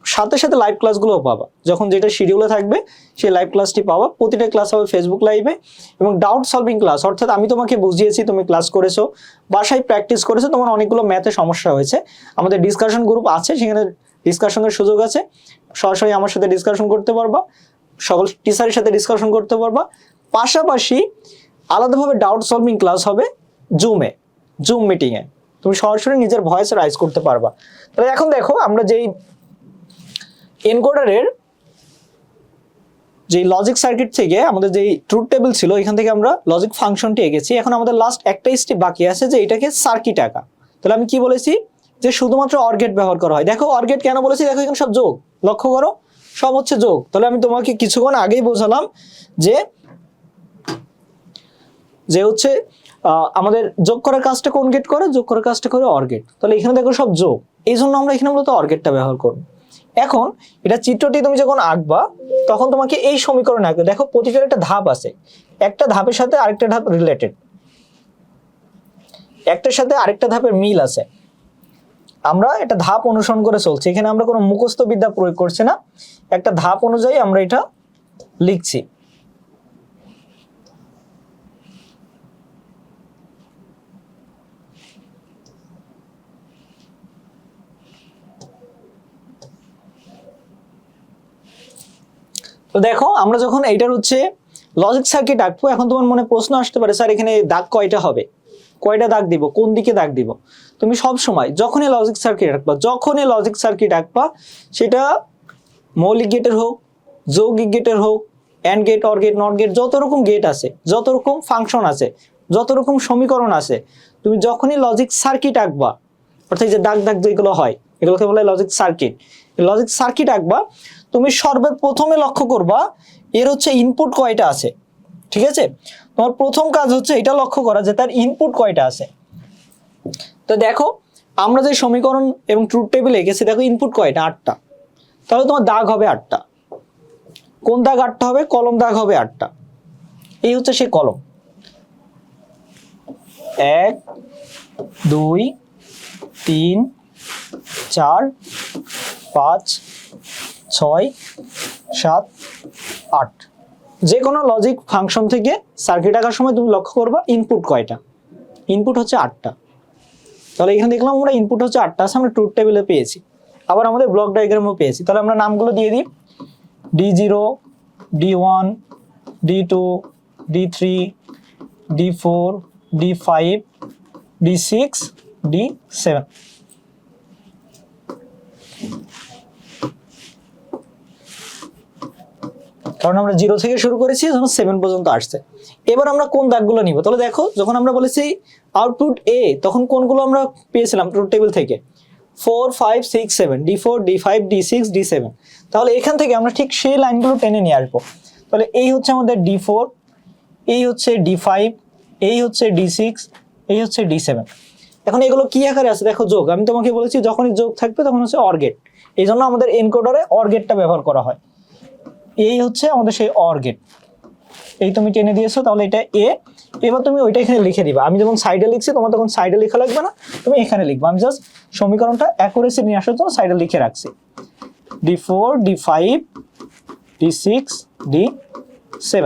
সাথে সাথে লাইভ ক্লাসগুলোও পাবা, যখন যেটা শিডিউলে থাকবে সেই লাইভ ক্লাসটি পাবা। প্রতিটা ক্লাস হবে ফেসবুক লাইভে এবং ডাউট সলভিং ক্লাস, অর্থাৎ আমি তোমাকে বুঝিয়েছি, তুমি ক্লাস করেছো, বাসায় প্র্যাকটিস করেছো, তোমার অনেকগুলো ম্যাথে সমস্যা হয়েছে, আমাদের ডিসকাশন গ্রুপ আছে, সেখানে ডিসকাশনের সুযোগ আছে, সরাসরি আমার সাথে ডিসকাশন করতে পারবা, সকল টিচারের সাথে ডিসকাশন করতে পারবা। পাশাপাশি আলাদাভাবে ডাউট সলভিং ক্লাস হবে জুম মিটিংয়ে, তুমি সরাসরি নিজের ভয়েস রাইজ করতে পারবা। তাহলে এখন দেখো আমরা যেই এনকোডারের যে লজিক সার্কিট থেকে আমাদের যে ট্রুথ টেবিল ছিল, এখান থেকে আমরা লজিক ফাংশনটি এঁকেছি। এখন আমাদের লাস্ট একটা স্টেপ বাকি আছে, যে এটাকে সার্কিট আঁকা। তাহলে আমি কি বলেছি যে শুধুমাত্র অর গেট ব্যবহার করা হয়। দেখো অর গেট কেন বলেছি, দেখো এখানে সব যোগ, লক্ষ্য করো সব হচ্ছে যোগ। তাহলে আমি তোমাকে কিছুক্ষণ আগেই বোঝালাম যে হচ্ছে আমাদের যোগ করার কাজটা কোন গেট করে, যোগ করার কাজটা করে অর গেট। তাহলে এখানে দেখো সব যোগ, এই জন্য আমরা এখানে মূলত অর গেটটা ব্যবহার করবো। এখন এটা চিত্রটি তুমি যখন আঁকবা তখন তোমাকে এই সমীকরণ আঁকবে। দেখো প্রতিটার একটা ধাপ আছে, একটা ধাপের সাথে আরেকটা ধাপ রিলেটেড, একটার সাথে আরেকটা ধাপের মিল আছে। আমরা একটা ধাপ অনুসরণ করে চলছি, এখানে আমরা কোনো মুখস্থ বিদ্যা প্রয়োগ করছি না, একটা ধাপ অনুযায়ী আমরা এটা লিখছি। তো দেখো আমরা যখন এইটার হচ্ছে লজিক সার্কিট আঁকবো, এখন তোমার মনে প্রশ্ন আসতে পারে, স্যার এখানে দাগ কয়টা হবে, কয়টা দাগ দিব, কোন দিকে দাগ দিব? তুমি সব সময় যখনই লজিক সার্কিট আঁকবা সেটা মৌলিক গেটের হোক, যৌগিক গেটের হোক, and gate, or gate, not gate, যত রকম গেট আছে, যত রকম ফাংশন আছে, যত রকম সমীকরণ আছে, তুমি যখনই লজিক সার্কিট আঁকবা, অর্থাৎ যে দাগ দাগ যেগুলো হয় এগুলোকে বলে লজিক সার্কিট আঁকবা, তুমি সর্বপ্রথমে লক্ষ্য করবা এর হচ্ছে ইনপুট কয়টা আছে, ঠিক আছে? তোমার প্রথম কাজ হচ্ছে এটা লক্ষ্য করা যে তার ইনপুট কয়টা আছে। তো দেখো আমরা যে সমীকরণ এবং ট্রুথ টেবিল এঁকেছি, দেখো ইনপুট কয়টা, 8টা। তাহলে তোমার দাগ হবে 8টা। কোন দাগ 8টা হবে? কলম দাগ হবে 8টা। এই হচ্ছে সেই কলম, 1 2 3 4 5 6 7 8। যে কোনো লজিক ফাংশন থেকে সার্কিট আঁকার সময় তুমি লক্ষ্য করবা ইনপুট কয়টা, ইনপুট হচ্ছে 8টা। তাহলে এখানে দেখলাম আমরা ইনপুট হচ্ছে 8টা আছে, আমরা ট্রুথ টেবিলে পেয়েছি, আবার আমাদের ব্লক ডায়াগ্রামও পেয়েছি। তাহলে আমরা নামগুলো দিয়ে দিই, D0 D1 D2 D3 D4 D5 D6 D7। কারণ আমরা 0 থেকে শুরু করেছি, যখন 7 পর্যন্ত আসছে। এবার আমরা কোন দাগগুলো নিব? তাহলে দেখো, যখন আমরা বলেছি আউটপুট এ, তখন কোনগুলো আমরা পেয়েছিলাম ট্রুথ টেবিল থেকে? 4 5 6 7 D4 D5 D6 D7। তাহলে এখান থেকে আমরা ঠিক সেই লাইনগুলো টেনে নিয়ে আসবো। তাহলে এই হচ্ছে আমাদের D4, এই হচ্ছে D5, এই হচ্ছে D6, এই হচ্ছে D7। এখন এগুলো কি আকারে আছে দেখো, যোগ। আমি তোমাকে বলেছি যখনই যোগ থাকবে তখন হচ্ছে অর গেট, এই জন্য আমাদের এনকোডারে অর গেটটা ব্যবহার করা হয়। এই হচ্ছে আমাদের সেই অর গেট, এই তুমি টেনে দিয়েছো, তাহলে এটা এ। এবার তুমি ওইটা এখানে লিখে দিবা। আমি যখন সাইডে লিখছি তোমার তখন সাইডে লেখা লাগবে না, তুমি এখানে লিখবা। আমি জাস্ট সমীকরণটা অ্যাকুরেসি নিয়ে আসার জন্য সাইডে লিখে রাখছি, D4 D5 D6 D7।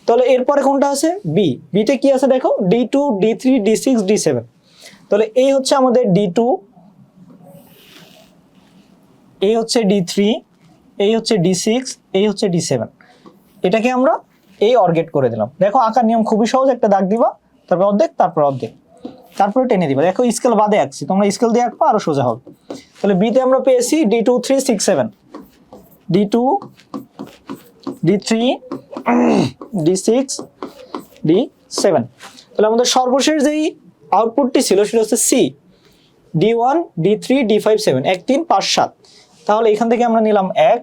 তাহলে এরপরে কোনটা আছে? বি। বিতে কি আছে দেখো, D2 D3 D6 D7। তাহলে এই হচ্ছে আমাদের D2, এই হচ্ছে D3, এই হচ্ছে D6, এই হচ্ছে D7। এটাকে আমরা এই অর্গেট করে দিলাম। দেখো আঁকার নিয়ম খুবই সহজ, একটা দাগ দিবা, তারপর অর্ধেক, তারপর অর্ধেক, তারপরে টেনে দিবা। দেখো স্কেল বাদে আঁকছি, তোমরা স্কেল দিয়ে আঁকবা আরো সোজা হবে। তাহলে বিতে আমরা পেয়েছি D2 3 6 7, D2 D3 D6 D7। তাহলে আমাদের সর্বশেষ যেই আউটপুটটি ছিল সেটা হচ্ছে সি, D1 D3 D5 7, 1 3 5 7। তাহলে এখান থেকে আমরা নিলাম 1,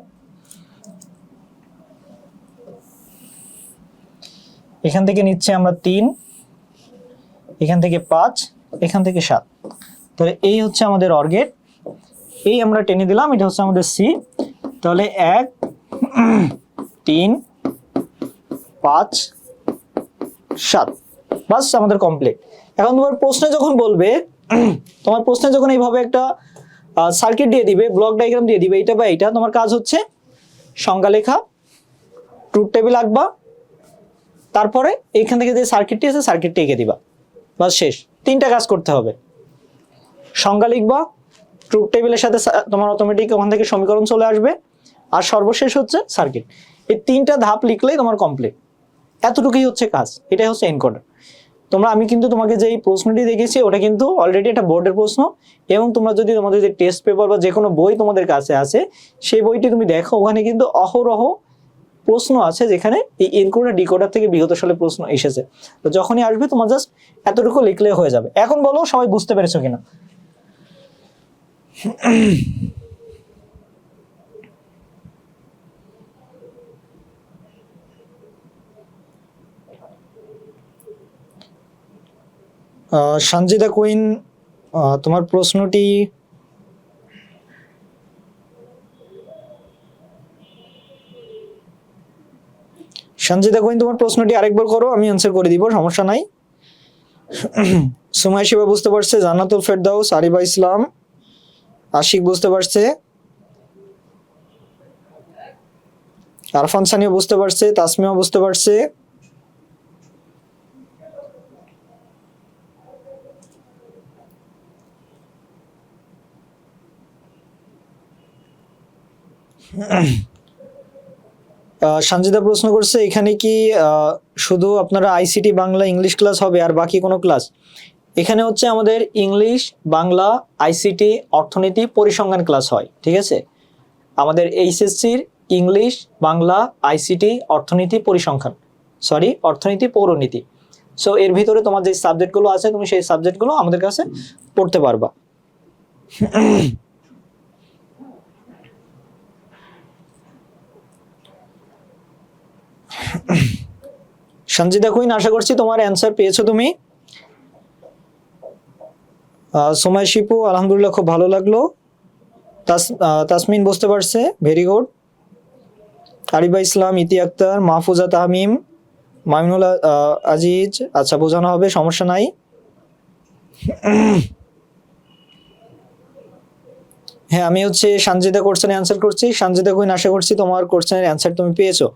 এখান থেকে নিচ্ছে আমরা 3, এখান থেকে 5, এখান থেকে 7। তাহলে এই হচ্ছে আমাদের অর গেট, এই আমরা টেনে দিলাম, এটা হচ্ছে আমাদের সি। তাহলে 1 3 5 7, বাস আমাদের কমপ্লিট। এখন তোমার প্রশ্নে যখন বলবে, তোমার প্রশ্নে যখন এইভাবে একটা সার্কিট দিয়ে দিবে, ব্লক ডায়াগ্রাম দিয়ে দিবে, এইটা বা এইটা, তোমার কাজ হচ্ছে সংজ্ঞা লেখা, ট্রুথ টেবিল আঁকবা, তারপরে এইখান থেকে যে সার্কিটটি আছে সার্কিটটি এঁকে দিবা, বাস শেষ। 3টা কাজ করতে হবে, সংজ্ঞা লিখবা, ট্রুথ টেবিলের সাথে তোমার অটোমেটিক ওখান থেকে সমীকরণ চলে আসবে, আর সর্বশেষ হচ্ছে সার্কিট। এই 3টা ধাপ লিখলেই তোমার কমপ্লিট। এতটুকুই হচ্ছে কাজ, এটাই হচ্ছে এনকোডার। আমি কিন্তু তোমাকে যে প্রশ্নটি দেখেছি ওটা কিন্তু অলরেডি একটা বোর্ডের প্রশ্ন, এবং তোমরা যদি তোমাদের যে টেস্ট পেপার বা যে কোনো বই তোমাদের কাছে আছে সেই বইটি তুমি দেখো, ওখানে কিন্তু অহরহ প্রশ্ন আছে যেখানে এই এনকোডার ডিকোডার থেকে বিগত সালে প্রশ্ন এসেছে। তো যখনই আসবে তোমার জাস্ট এতটুকু লিখলে হয়ে যাবে। এখন বলো সবাই বুঝতে পেরেছো কিনা? সঞ্জিতা কুইন, তোমার প্রশ্নটি আরেকবার করো, আমি অ্যান্সার করে দিব, সমস্যা নাই। সুমাই শিবা বুঝতে পারছে, জান্নাতুল ফেরদাউস, আরিবা ইসলাম, আশিক বুঝতে পারছে, আরফান সানিও বুঝতে পারছে, তাসমিয়া বুঝতে পারছে। সঞ্জিতা প্রশ্ন করছে, এখানে কি শুধু আপনারা আইসিটি বাংলা ইংলিশ ক্লাস হবে আর বাকি কোনো ক্লাস? এখানে হচ্ছে আমাদের ইংলিশ, বাংলা, আইসিটি, অর্থনীতি, পরিসংখ্যান ক্লাস হয়, ঠিক আছে? আমাদের এইচএসসির ইংলিশ, বাংলা, আইসিটি, অর্থনীতি, পরিসংখ্যান, অর্থনীতি, পৌরনীতি। সো এর ভিতরে তোমার যে সাবজেক্টগুলো আছে তুমি সেই সাবজেক্টগুলো আমাদের কাছে পড়তে পারবা। সঞ্জিতা কুইন, আশা করছি তোমার অ্যান্সার পেয়েছো তুমি। সময় শিপু, আলহামদুলিল্লাহ খুব ভালো লাগলো। তাসমিন বুঝতে পারছে, ভেরি গুড। আরিবা ইসলাম, ইতি আক্তার, মাহফুজা তাহমিম, মাইনুল আজিজ, আচ্ছা বোঝানো হবে, সমস্যা নাই। হ্যাঁ, আমি হচ্ছে সঞ্জিদা কোশ্চেনের অ্যান্সার করছি। সঞ্জিদা কুইন, আশা করছি তোমার কোশ্চেনের অ্যান্সার তুমি পেয়েছো।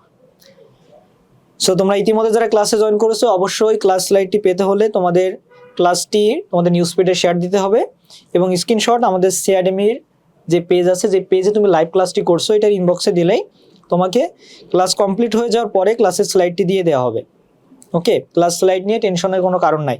সো তোমরা ইতিমধ্যে যারা ক্লাসে জয়েন করেছো, অবশ্যই ক্লাস স্লাইডটি পেতে হলে তোমাদের ক্লাসটি তোমাদের নিউজ ফিডে শেয়ার দিতে হবে এবং স্ক্রিনশট আমাদের সিআরএমির যে পেজ আছে, যে পেজে তুমি লাইভ ক্লাসটি করছো, এটার ইনবক্সে দিলেই তোমাকে ক্লাস কমপ্লিট হয়ে যাওয়ার পরে ক্লাসের স্লাইডটি দিয়ে দেওয়া হবে। ওকে, ক্লাস স্লাইড নিয়ে টেনশনের কোনো কারণ নাই।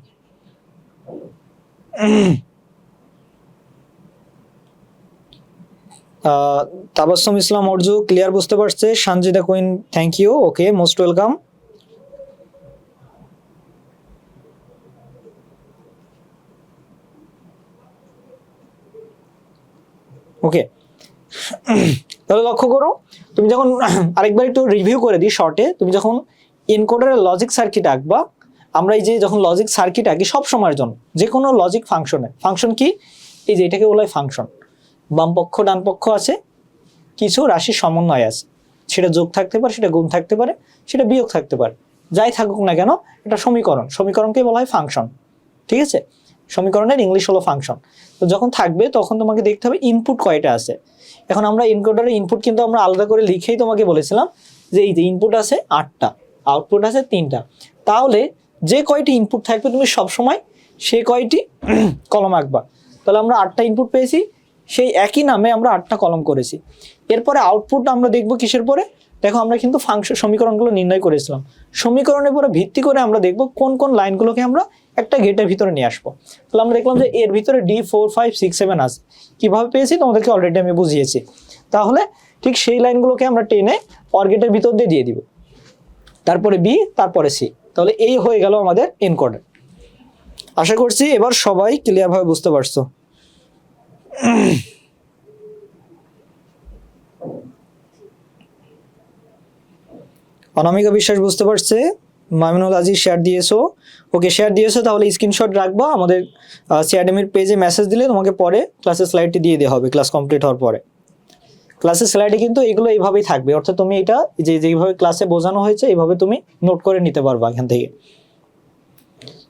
তাবাসসুম ইসলাম অর্জু ক্লিয়ার বুঝতে পারছে। Sanjida queen, thank you. Okay, most welcome. Okay, তাহলে লক্ষ্য করো, তুমি যখন আরেকবার একটু রিভিউ করে দিই শর্টে, তুমি যখন এনকোডারের লজিক সার্কিট আঁকবা, আমরা এই যে যখন লজিক সার্কিট আঁকি সব সময়ের জন্য, যে কোনো লজিক ফাংশনে, ফাংশন কি, এই যে এটাকে বলা হয় ফাংশন। বাম পক্ষ ডান পক্ষ আছে, কিছু রাশির সমন্বয় আছে, সেটা যোগ থাকতে পারে, সেটা গুণ থাকতে পারে, সেটা বিয়োগ থাকতে পারে, যাই থাকুক না কেন, এটা সমীকরণ, সমীকরণকে বলা হয় ফাংশন। ঠিক আছে, সমীকরণের ইংলিশ হলো ফাংশন। তো যখন থাকবে তখন তোমাকে দেখতে হবে ইনপুট কয়টা আছে। এখন আমরা এনকোডারের ইনপুট কিন্তু আমরা আলাদা করে লিখেই তোমাকে বলেছিলাম যে এই যে ইনপুট আছে 8টা, আউটপুট আছে 3টা। তাহলে যে কয়টি ইনপুট থাকবে তুমি সবসময় সে কয়টি কলম আঁকবা। তাহলে আমরা 8টা ইনপুট পেয়েছি, সেই একই নামে আমরা 8টা কলম করেছি। এরপরে আউটপুট আমরা দেখব কিসের পরে, দেখো আমরা কিন্তু ফাংশন সমীকরণগুলো নির্ণয় করেছিলাম, সমীকরণের উপরে ভিত্তি করে আমরা দেখব কোন কোন লাইনগুলোকে আমরা একটা গেটের ভিতরে নিয়ে আসবো। তাহলে আমরা দেখলাম যে এর ভিতরে D4 5 6 7 আছে। কিভাবে পেয়েছি তোমাদেরকে অলরেডি আমি বুঝিয়েছি। তাহলে ঠিক সেই লাইনগুলোকে আমরা টেনে অর গেটের ভিতর দিয়ে দিব, তারপরে বি, তারপরে সি। তাহলে এই হয়ে গেল আমাদের এনকোডার। আশা করছি এবার সবাই ক্লিয়ার ভাবে বুঝতে পারছো। অনামিকা বিশ্বাস বুঝতে পারছে। মাইনুল আজিজ শেয়ার দিয়েছো। ওকে, শেয়ার দিয়েছো, তাহলে স্ক্রিনশট রাখবা, আমাদের সিআরএমির পেজে মেসেজ দিলে তোমাকে পরে ক্লাসের স্লাইডটি দিয়ে দেওয়া হবে ক্লাস কমপ্লিট হওয়ার পরে। ক্লাসের স্লাইডে কিন্তু এগুলো এইভাবেই থাকবে, অর্থাৎ তুমি এটা যেইভাবে ক্লাসে বোঝানো হয়েছে এইভাবে তুমি নোট করে নিতে পারবা এখান থেকে।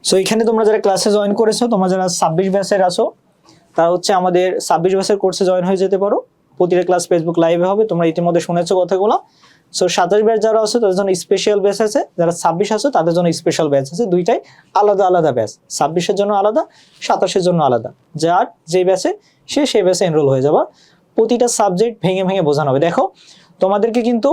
সো এখানে তোমরা যারা ক্লাসে জয়েন করেছো, তোমরা যারা 26 ব্যাচের আছো, তারা হচ্ছে আমাদের 26 ব্যাচের কোর্সে জয়েন হয়ে যেতে পারো। প্রতিটা ক্লাস ফেসবুক লাইভে হবে, তোমরা ইতিমধ্যে শুনেছো কথাগুলো। সো 27 ব্যাচ যারা আছে তাদের জন্য স্পেশাল ব্যাচ আছে, যারা 26 আছে তাদের জন্য স্পেশাল ব্যাচ আছে। দুইটাই আলাদা আলাদা ব্যাচ, 26-এর জন্য আলাদা, 27-এর জন্য আলাদা। যার যে ব্যাচে সে সেই ব্যাচে এনরোল হয়ে যাবা। প্রতিটা সাবজেক্ট ভেঙে ভেঙে বোঝানো হবে। দেখো তোমাদেরকে কিন্তু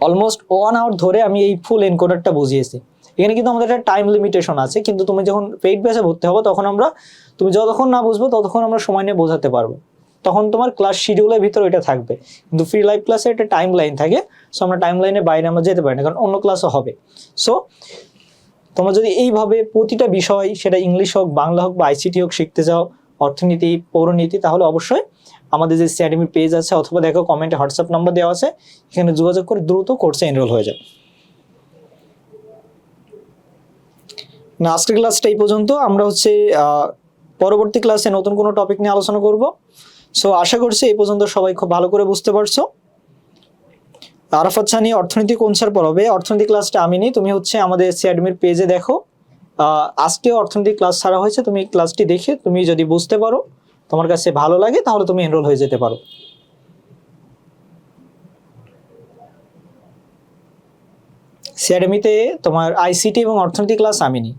অলমোস্ট 1 আওয়ার ধরে আমি এই ফুল এনকোডারটা বুঝিয়েছি। এখানে কিন্তু আমাদের একটা টাইম লিমিটেশন আছে, কিন্তু তুমি যখন পেইড ব্যাচে ভর্তি হবে তখন তুমি যতক্ষণ না বুঝবো ততক্ষণ আমরা সময় নিয়ে বোঝাতে পারবো, তখন তোমার ক্লাস শিডিউলের ভিতরে এটা থাকবে। কিন্তু ফ্রি লাইভ ক্লাসে একটা টাইম লাইন থাকে, সো আমরা টাইম লাইনের বাইরে আমরা যেতে পারি না, কারণ অন্য ক্লাসও হবে। সো তোমরা যদি এইভাবে প্রতিটা বিষয়, সেটা ইংলিশ হোক, বাংলা হোক বা আইসিটি হোক, শিখতে চাও, অর্থনীতি, পৌরনীতি, তাহলে অবশ্যই আমাদের যে সিআরএমি পেজ আছে অথবা দেখো কমেন্টে হোয়াটসঅ্যাপ নাম্বার দেওয়া আছে, এখানে যোগাযোগ করে দ্রুত কোর্সে এনরোল হয়ে যাবে। না, আজকের ক্লাসটা এই পর্যন্ত। আমরা হচ্ছে পরবর্তী ক্লাসে নতুন কোনো টপিক নিয়ে আলোচনা করব। সো আশা করছি এই পর্যন্ত সবাই খুব ভালো করে বুঝতে পারছো। আরাফাত সানি, অর্থনীতি কোন স্যার পড়াবে? অর্থনীতি ক্লাসটা আমি নিই, তুমি হচ্ছে আমাদের সিআরএমির পেজে দেখো, আজকে অর্থনীতি ক্লাস ছাড়া হয়েছে, তুমি ক্লাসটি দেখে তুমি যদি বুঝতে পারো, তোমার কাছে ভালো লাগে, তাহলে তুমি এনরোল হয়ে যেতে পারো। সিআরএমিতে তোমার আইসিটি এবং অর্থনীতি ক্লাস আমি নিই,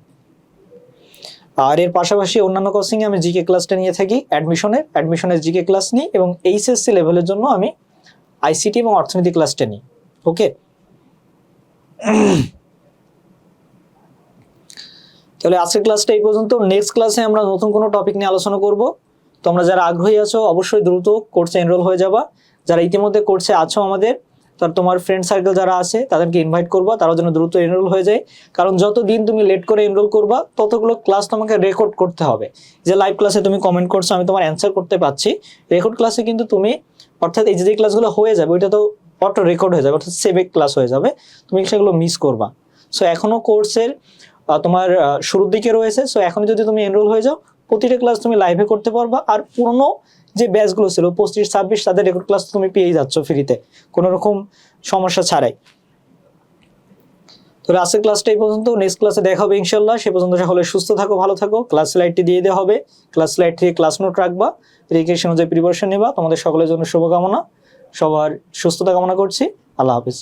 আর এর পাশাপাশি অন্যান্য কোচিংয়ে আমি জিকে ক্লাসটা নিয়ে থাকি, অ্যাডমিশনের জিকে ক্লাস নিই, এবং এইচএসসি লেভেলের জন্য আমি আইসিটি এবং অর্থনীতি ক্লাসটা নিই। ওকে, তাহলে আজকের ক্লাসটা এই পর্যন্ত। নেক্সট ক্লাসে আমরা নতুন কোনো টপিক নিয়ে আলোচনা করব। তোমরা যারা আগ্রহী আছো অবশ্যই দ্রুত কোর্সে এনরোল হয়ে যাবা। যারা ইতিমধ্যে কোর্সে আছো আমাদের, তার তোমার ফ্রেন্ড সার্কেল যারা আছে তাদেরকে ইনভাইট করবা, তারা যেন দ্রুত এনরোল হয়ে যায়। কারণ যত দিন তুমি লেট করে এনরোল করবা ততগুলো ক্লাস তোমাকে রেকর্ড করতে হবে। যে লাইভ ক্লাসে তুমি কমেন্ট করছো, আমি তোমার অ্যান্সার করতে পারছি, রেকর্ড ক্লাসে কিন্তু তুমি, অর্থাৎ এই যে ক্লাসগুলো হয়ে যাবে ওইটা তো অটো রেকর্ড হয়ে যাবে, অর্থাৎ সেভ ক্লাস হয়ে যাবে, তুমি সেগুলো মিস করবা। সো এখনো কোর্সের তোমার শুরুর দিকে রয়েছে। সো এখন যদি তুমি এনরোল হয়ে যাও, প্রতিটা ক্লাস তুমি লাইভে করতে পারবা। আর পুরনো যে ব্যাচগুলো ছিল 25 26, তাদের রেকর্ড ক্লাস তুমি পেয়ে যাচ্ছ ফ্রিতে, কোনো রকম সমস্যা ছাড়াই। তো আজকের ক্লাসটা এই পর্যন্ত, নেক্সট ক্লাসে দেখা হবে ইনশাল্লাহ। সে পর্যন্ত সকলে সুস্থ থাকো, ভালো থাকো। ক্লাস স্লাইডটি দিয়ে দেওয়া হবে, ক্লাস স্লাইড থেকে ক্লাস নোট রাখবা, রেখে অনুযায়ী প্রিপারেশন নেবা। তোমাদের সকলের জন্য শুভকামনা, সবার সুস্থতা কামনা করছি। আল্লাহ হাফিজ।